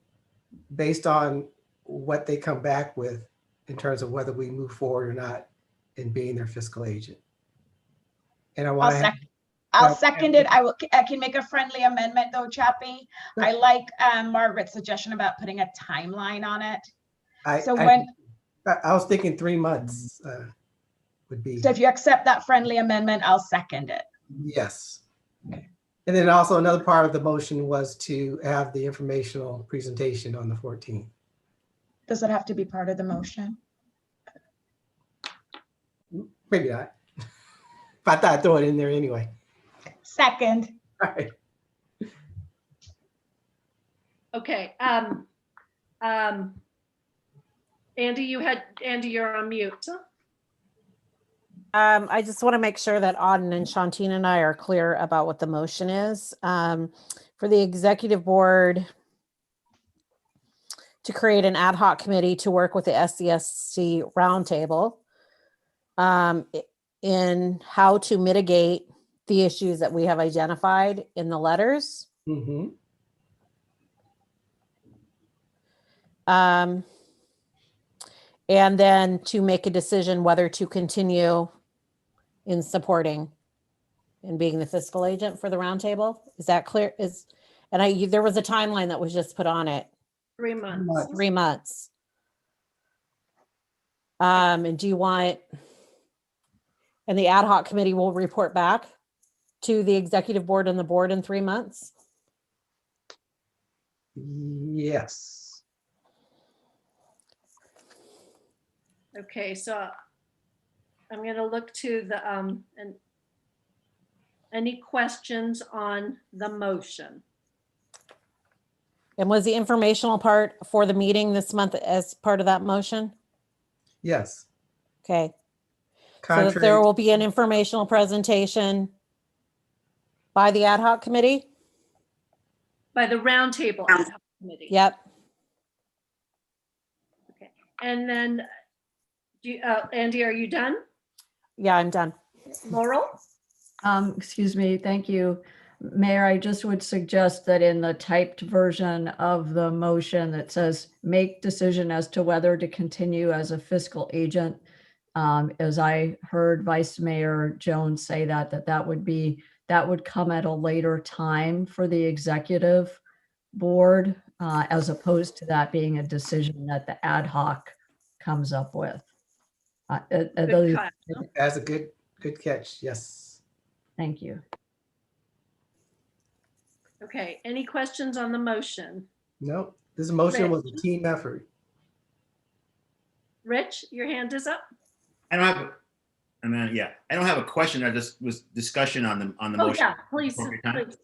based on what they come back with in terms of whether we move forward or not in being their fiscal agent. And I want to I'll second it. I can make a friendly amendment though, Chappie. I like Margaret's suggestion about putting a timeline on it. I was thinking 3 months would be. So if you accept that friendly amendment, I'll second it. Yes. Okay. And then also another part of the motion was to have the informational presentation on the 14th. Does it have to be part of the motion? Maybe not. But I thought I'd throw it in there anyway. Second. All right. Okay. Andy, you're on mute. I just want to make sure that Auden and Shantine and I are clear about what the motion is. For the executive board to create an ad hoc committee to work with the SCSC roundtable in how to mitigate the issues that we have identified in the letters. Mm-hmm. And then to make a decision whether to continue in supporting and being the fiscal agent for the roundtable. Is that clear? There was a timeline that was just put on it. 3 months. 3 months. And do you want, and the ad hoc committee will report back to the executive board and the board in 3 months? Yes. Okay, so I'm going to look to the, and any questions on the motion? And was the informational part for the meeting this month as part of that motion? Yes. Okay. So that there will be an informational presentation by the ad hoc committee? By the roundtable ad hoc committee. Yep. Okay, and then, Andy, are you done? Yeah, I'm done. Laurel? Excuse me, thank you. Mayor, I just would suggest that in the typed version of the motion that says make decision as to whether to continue as a fiscal agent, As I heard Vice Mayor Jones say that would come at a later time for the executive board, as opposed to that being a decision that the ad hoc comes up with. That's a good catch. Yes. Thank you. Okay, any questions on the motion? No, this motion was a team effort. Rich, your hand is up. I don't have a question. I just was discussion on the Oh, motion. yeah, please, Appropriate time? please.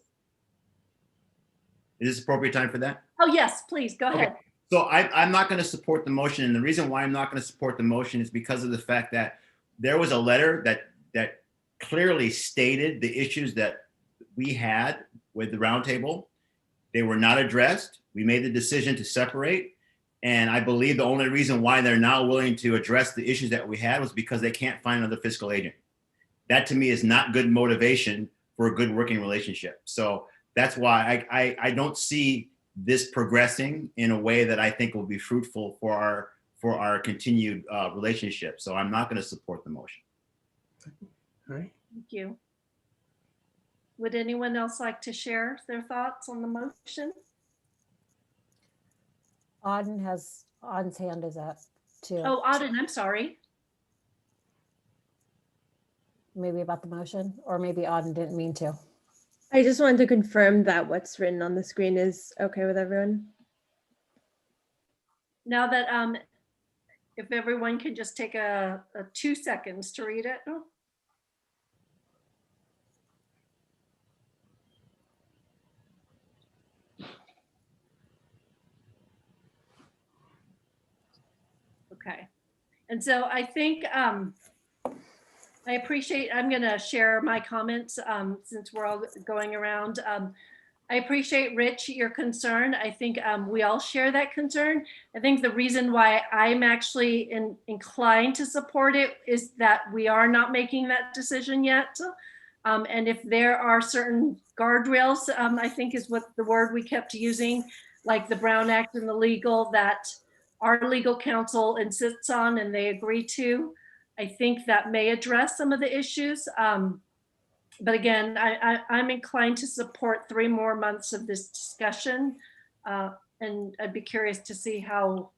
Is this appropriate time for that? Oh, yes, please, go ahead. So I'm not going to support the motion. And the reason why I'm not going to support the motion is because of the fact that there was a letter that clearly stated the issues that we had with the roundtable. They were not addressed. We made the decision to separate. And I believe the only reason why they're now willing to address the issues that we had was because they can't find another fiscal agent. That to me is not good motivation for a good working relationship. So that's why I don't see this progressing in a way that I think will be fruitful for our continued relationship. So I'm not going to support the motion. All right. Thank you. Would anyone else like to share their thoughts on the motion? Auden's hand is up too. Oh, Auden, I'm sorry. Maybe about the motion, or maybe Auden didn't mean to. I just wanted to confirm that what's written on the screen is okay with everyone. Now that, if everyone could just take a 2 seconds to read it. Oh. Okay. And so I think I appreciate, I'm going to share my comments since we're all going around. I appreciate, Rich, your concern. I think we all share that concern. I think the reason why I'm actually inclined to support it is that we are not making that decision yet. And if there are certain guardrails, I think is what the word we kept using, like the Brown Act and the legal, that our legal counsel insists on and they agree to, I think that may address some of the issues. But again, I'm inclined to support 3 more months of this discussion. And I'd be curious to see how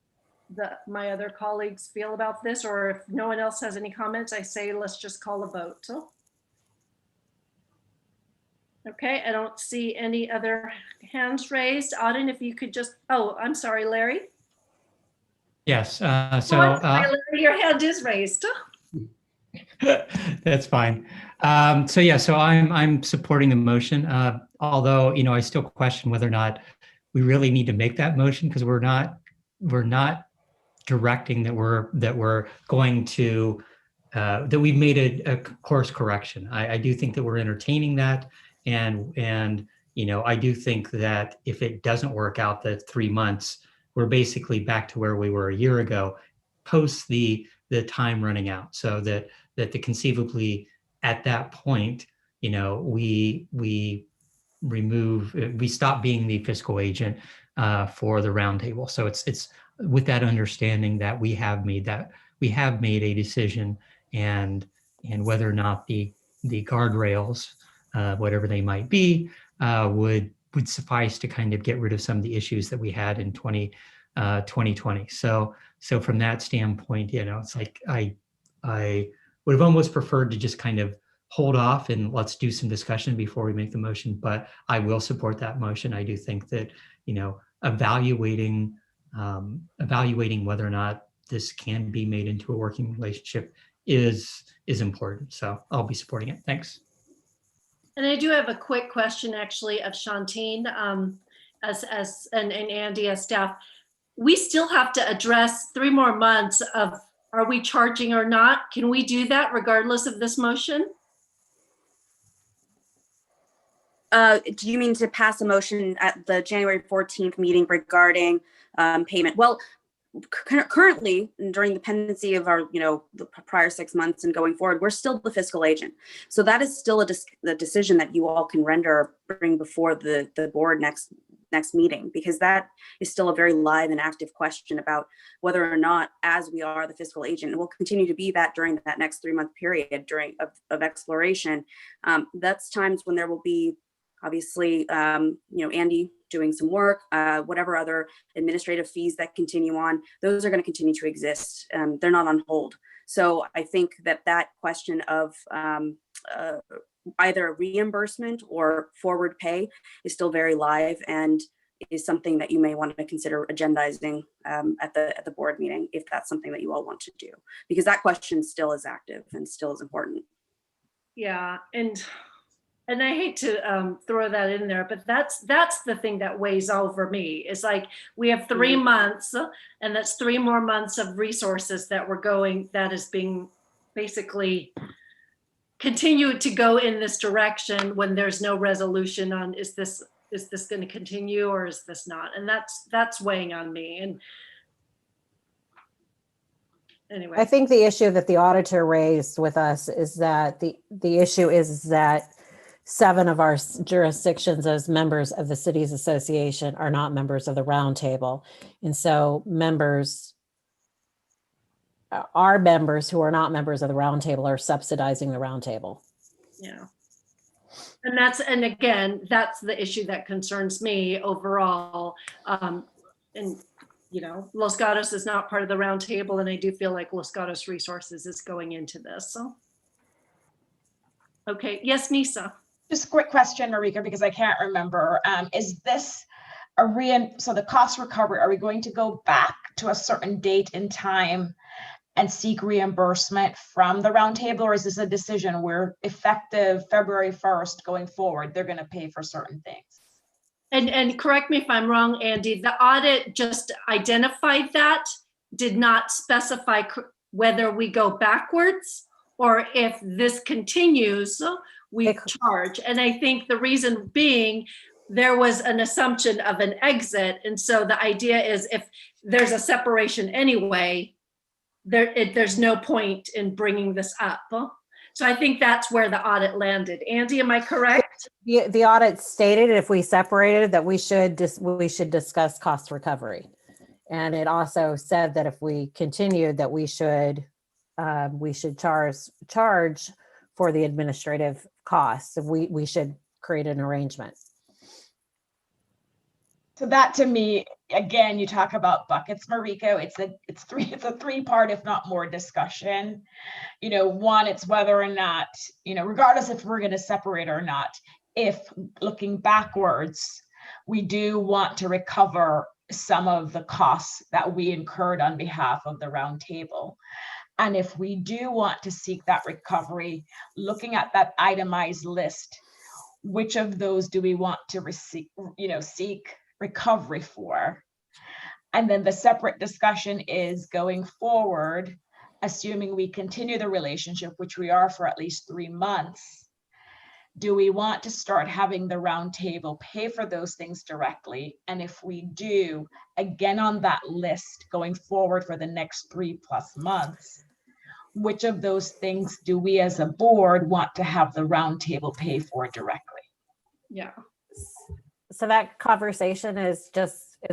my other colleagues feel about this, or if no one else has any comments, I say, let's just call a vote. Okay, I don't see any other hands raised. Auden, if you could just, oh, I'm sorry, Larry. Yes. I'm sorry, Larry, your hand is raised. That's fine. So yeah, so I'm supporting the motion. Although, I still question whether or not we really need to make that motion, because we're not directing that we're going to that we've made a course correction. I do think that we're entertaining that, and I do think that if it doesn't work out, the 3 months, we're basically back to where we were a year ago, post the time running out, so that conceivably at that point, we stop being the fiscal agent for the roundtable. So it's with that understanding that we have made a decision, and whether or not the guardrails, whatever they might be, would suffice to kind of get rid of some of the issues that we had in 2020. So from that standpoint, it's like I would have almost preferred to just kind of hold off and let's do some discussion before we make the motion, but I will support that motion. I do think that, evaluating whether or not this can be made into a working relationship is important. So I'll be supporting it. Thanks. And I do have a quick question actually of Shantine and Andy as staff. We still have to address 3 more months of, are we charging or not? Can we do that regardless of this motion? Do you mean to pass a motion at the January 14th meeting regarding payment? Well, currently, during the pendency of our, the prior 6 months and going forward, we're still the fiscal agent. So that is still the decision that you all can render, bring before the board next next meeting, because that is still a very live and active question about whether or not, as we are the fiscal agent, and will continue to be that during that next 3-month period of exploration. That's times when there will be obviously, Andy doing some work, whatever other administrative fees that continue on, those are going to continue to exist. They're not on hold. So I think that question of either reimbursement or forward pay is still very live and is something that you may want to consider agendizing at the board meeting, if that's something that you all want to do, because that question still is active and still is important. Yeah, and I hate to throw that in there, but that's the thing that weighs over me. It's like we have 3 months, and that's 3 more months of resources that is being basically continued to go in this direction when there's no resolution on is this going to continue or is this not? And that's weighing on me. And anyway, I think the issue that the auditor raised with us is that the issue is that 7 of our jurisdictions as members of the Cities Association are not members of the roundtable. And so our members who are not members of the roundtable are subsidizing the roundtable. yeah. And again, that's the issue that concerns me overall. And Los Gatos is not part of the roundtable, and I do feel like Los Gatos Resources is going into this. So, okay, yes, Nisa. Just a quick question, Marika, because I can't remember. Is this so the cost recovery, are we going to go back to a certain date in time and seek reimbursement from the roundtable, or is this a decision where effective February 1st going forward, they're going to pay for certain things? And correct me if I'm wrong, Andy, the audit just identified that, did not specify whether we go backwards or if this continues, we charge. And I think the reason being, there was an assumption of an exit. And so the idea is if there's a separation anyway, there's no point in bringing this up. So I think that's where the audit landed. Andy, am I correct? The audit stated if we separated that we should discuss cost recovery. And it also said that if we continued that we should charge for the administrative costs. We should create an arrangement. So that to me, again, you talk about buckets, Mariko. It's a 3-part, if not more, discussion. One, it's whether or not, regardless if we're going to separate or not, if looking backwards, we do want to recover some of the costs that we incurred on behalf of the roundtable. And if we do want to seek that recovery, looking at that itemized list, which of those do we want to seek recovery for? And then the separate discussion is going forward, assuming we continue the relationship, which we are for at least 3 months, do we want to start having the roundtable pay for those things directly? And if we do, again, on that list going forward for the next 3+ months, which of those things do we as a board want to have the roundtable pay for directly? Yeah. So that conversation is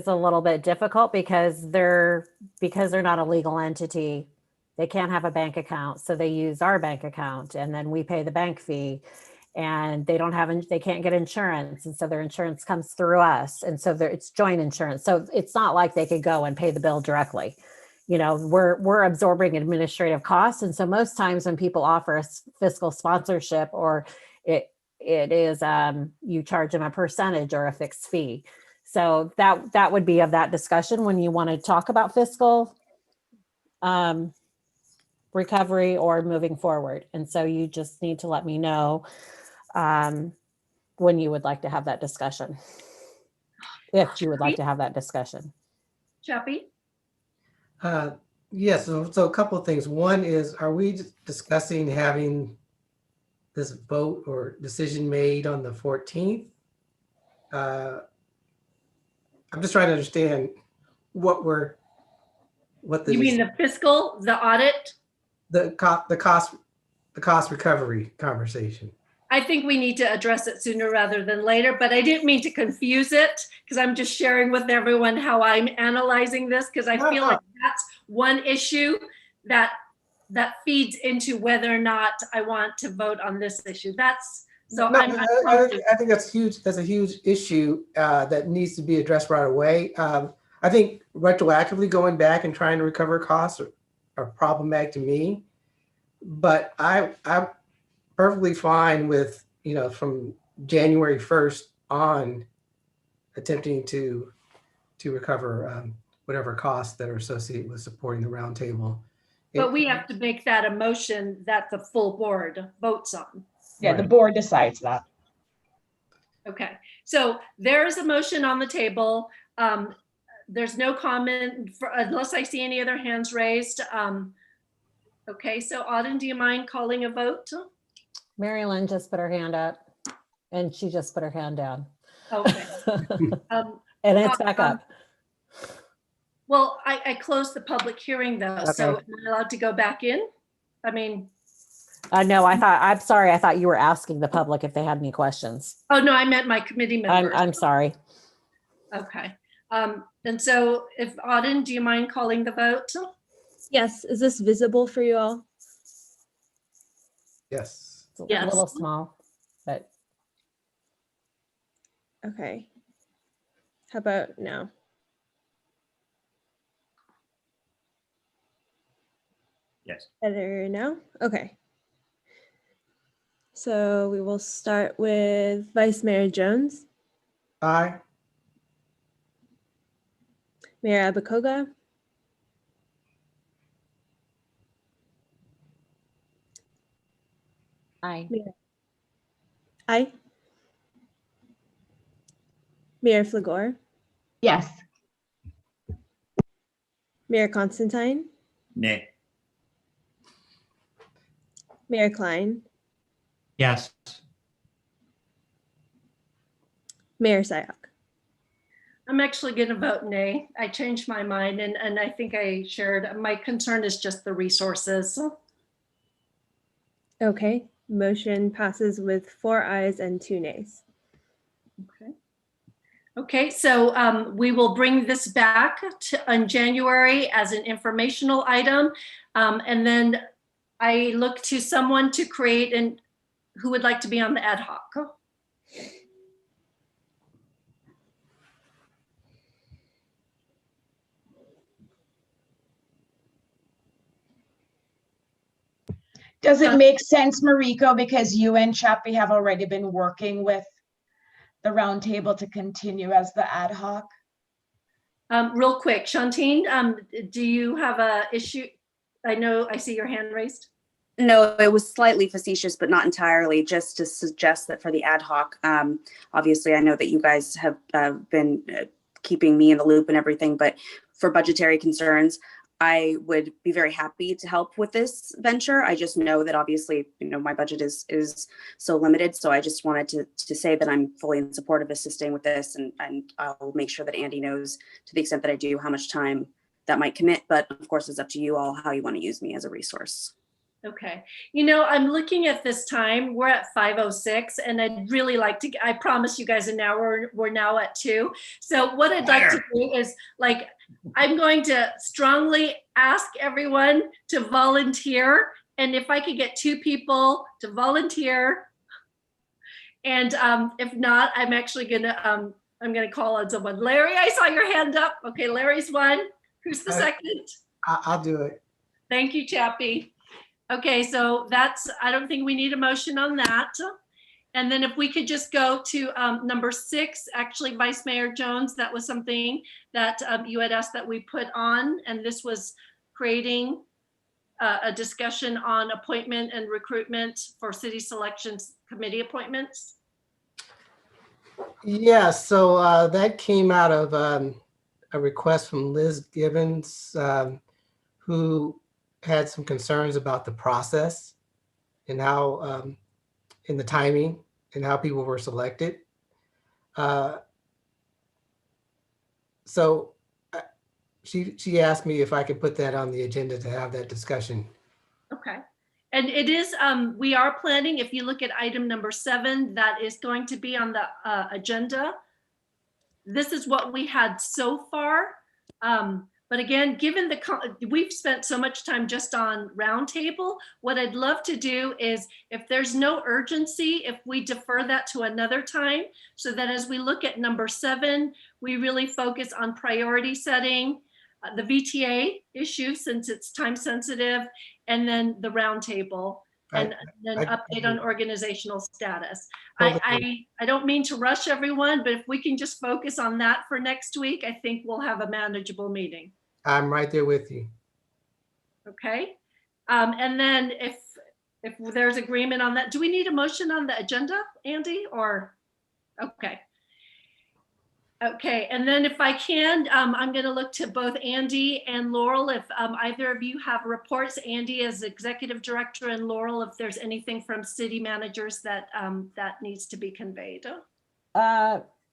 a little bit difficult because they're not a legal entity. They can't have a bank account, so they use our bank account, and then we pay the bank fee. And they can't get insurance, and so their insurance comes through us, and so it's joint insurance. So it's not like they could go and pay the bill directly. We're absorbing administrative costs, and so most times when people offer us fiscal sponsorship, or it is you charge them a percentage or a fixed fee. So that would be of that discussion when you want to talk about fiscal recovery or moving forward. And so you just need to let me know when you would like to have that discussion, if you would like to have that discussion. Chappie? Yes, so a couple of things. One is, are we discussing having this vote or decision made on the 14th? I'm just trying to understand what the— You mean the audit? The cost recovery conversation. I think we need to address it sooner rather than later, but I didn't mean to confuse it because I'm just sharing with everyone how I'm analyzing this because I feel like that's one issue that feeds into whether or not I want to vote on this issue. That's so No, I think that's huge. That's a huge issue that needs to be addressed right away. I think retroactively going back and trying to recover costs are problematic to me, but I'm perfectly fine with, from January 1st on attempting to recover whatever costs that are associated with supporting the roundtable. but we have to make that a motion that the full board votes on. Yeah, the board decides that. Okay, so there's a motion on the table. There's no comment unless I see any other hands raised. Okay, so Auden, do you mind calling a vote? Mary Lynn just put her hand up and she just put her hand down. Okay. And it's back up. Well, I closed the public hearing though, so Okay. am I allowed to go back in? I mean, No, I'm sorry. I thought you were asking the public if they had any questions. oh no, I meant my committee members. I'm sorry. Okay. And so if Auden, do you mind calling the vote? Yes, is this visible for you all? Yes. It's a Yes. little small, but Okay. How about now? Yes. Better now? Okay. So we will start with Vice Mayor Jones, Aye. Mayor Abakoga, Aye. aye. Mayor Flagor, Yes. Mayor Constantine, Nay. Mayor Klein, Yes. Mayor Syok. I'm actually going to vote nay. I changed my mind and I think I shared, my concern is just the resources. Okay, motion passes with 4 ayes and 2 nays. Okay. Okay, so we will bring this back in January as an informational item. And then I look to someone to create who would like to be on the ad hoc. Does it make sense, Mariko, because you and Chappie have already been working with the roundtable to continue as the ad hoc? Real quick, Shantine, do you have a issue? I know, I see your hand raised. No, it was slightly facetious, but not entirely, just to suggest that for the ad hoc, obviously I know that you guys have been keeping me in the loop and everything, but for budgetary concerns, I would be very happy to help with this venture. I just know that obviously, my budget is so limited. So I just wanted to say that I'm fully in support of assisting with this, and I'll make sure that Andy knows, to the extent that I do, how much time that might commit. But of course, it's up to you all how you want to use me as a resource. Okay. I'm looking at this time, we're at 5:06 and I'd really like to, I promise you guys an hour, we're now at 2. So what I'd like to do is I'm going to strongly ask everyone to volunteer. And if I could get 2 people to volunteer, and if not, I'm actually I'm gonna call on someone. Larry, I saw your hand up. Okay, Larry's one. Who's the second? I'll do it. Thank you, Chappie. Okay, so I don't think we need a motion on that. And then if we could just go to number 6, actually, Vice Mayor Jones, that was something that you had asked that we put on, and this was creating a discussion on appointment and recruitment for city selections committee appointments. Yeah, so that came out of a request from Liz Gibbons, who had some concerns about the process and how, in the timing and how people were selected. So she asked me if I could put that on the agenda to have that discussion. Okay. And it is, we are planning, if you look at item number 7, that is going to be on the agenda. This is what we had so far. But again, given we've spent so much time just on roundtable, what I'd love to do is, if there's no urgency, if we defer that to another time, so that as we look at number 7, we really focus on priority setting, the VTA issue since it's time sensitive, and then the roundtable, and then update on organizational status. I don't mean to rush everyone, but if we can just focus on that for next week, I think we'll have a manageable meeting. I'm right there with you. Okay. And then if there's agreement on that, do we need a motion on the agenda, Andy, or? Okay. Okay, and then if I can, I'm going to look to both Andy and Laurel. If either of you have reports, Andy as Executive Director, and Laurel, if there's anything from city managers that that needs to be conveyed.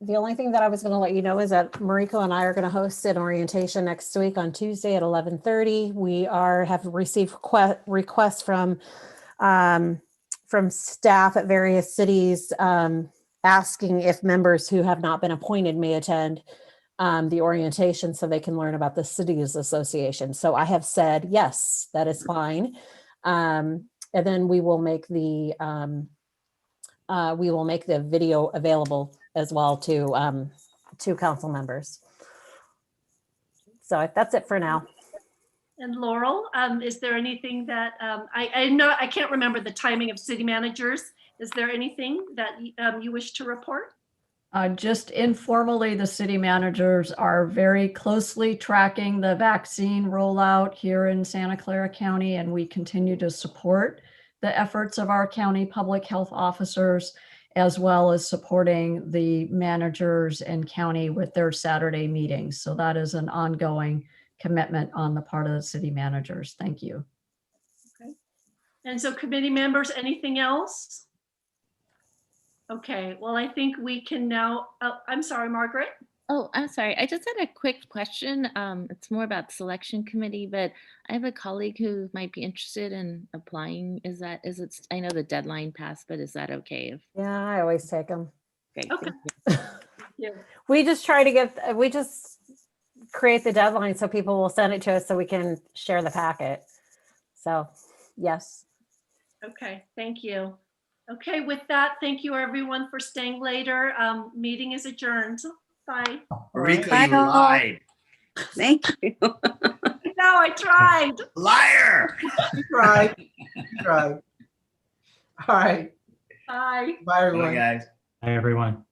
The only thing that I was going to let you know is that Mariko and I are going to host an orientation next week on Tuesday at 11:30. We have received requests from staff at various cities asking if members who have not been appointed may attend the orientation so they can learn about the cities association. So I have said, yes, that is fine. And then we will make the video available as well to council members. So that's it for now. And Laurel, is there anything that I can't remember the timing of city managers. Is there anything that you wish to report? Just informally, the city managers are very closely tracking the vaccine rollout here in Santa Clara County, and we continue to support the efforts of our county public health officers, as well as supporting the managers and county with their Saturday meetings. So that is an ongoing commitment on the part of the city managers. Thank you. Okay. And so committee members, anything else? Okay, well, I think we can now, I'm sorry, Margaret. Oh, I'm sorry. I just had a quick question. It's more about selection committee, but I have a colleague who might be interested in applying. I know the deadline passed, but is that okay? Yeah, I always take them. Okay. Yeah. We just create the deadline so people will send it to us so we can share the packet. So, yes. Okay, thank you. Okay, with that, thank you everyone for staying later. Meeting is adjourned. Bye. Mariko, you lied. Thank you. No, I tried. Liar. You tried. You tried. All right. Bye. Bye, everyone. Bye, guys. Hi, everyone.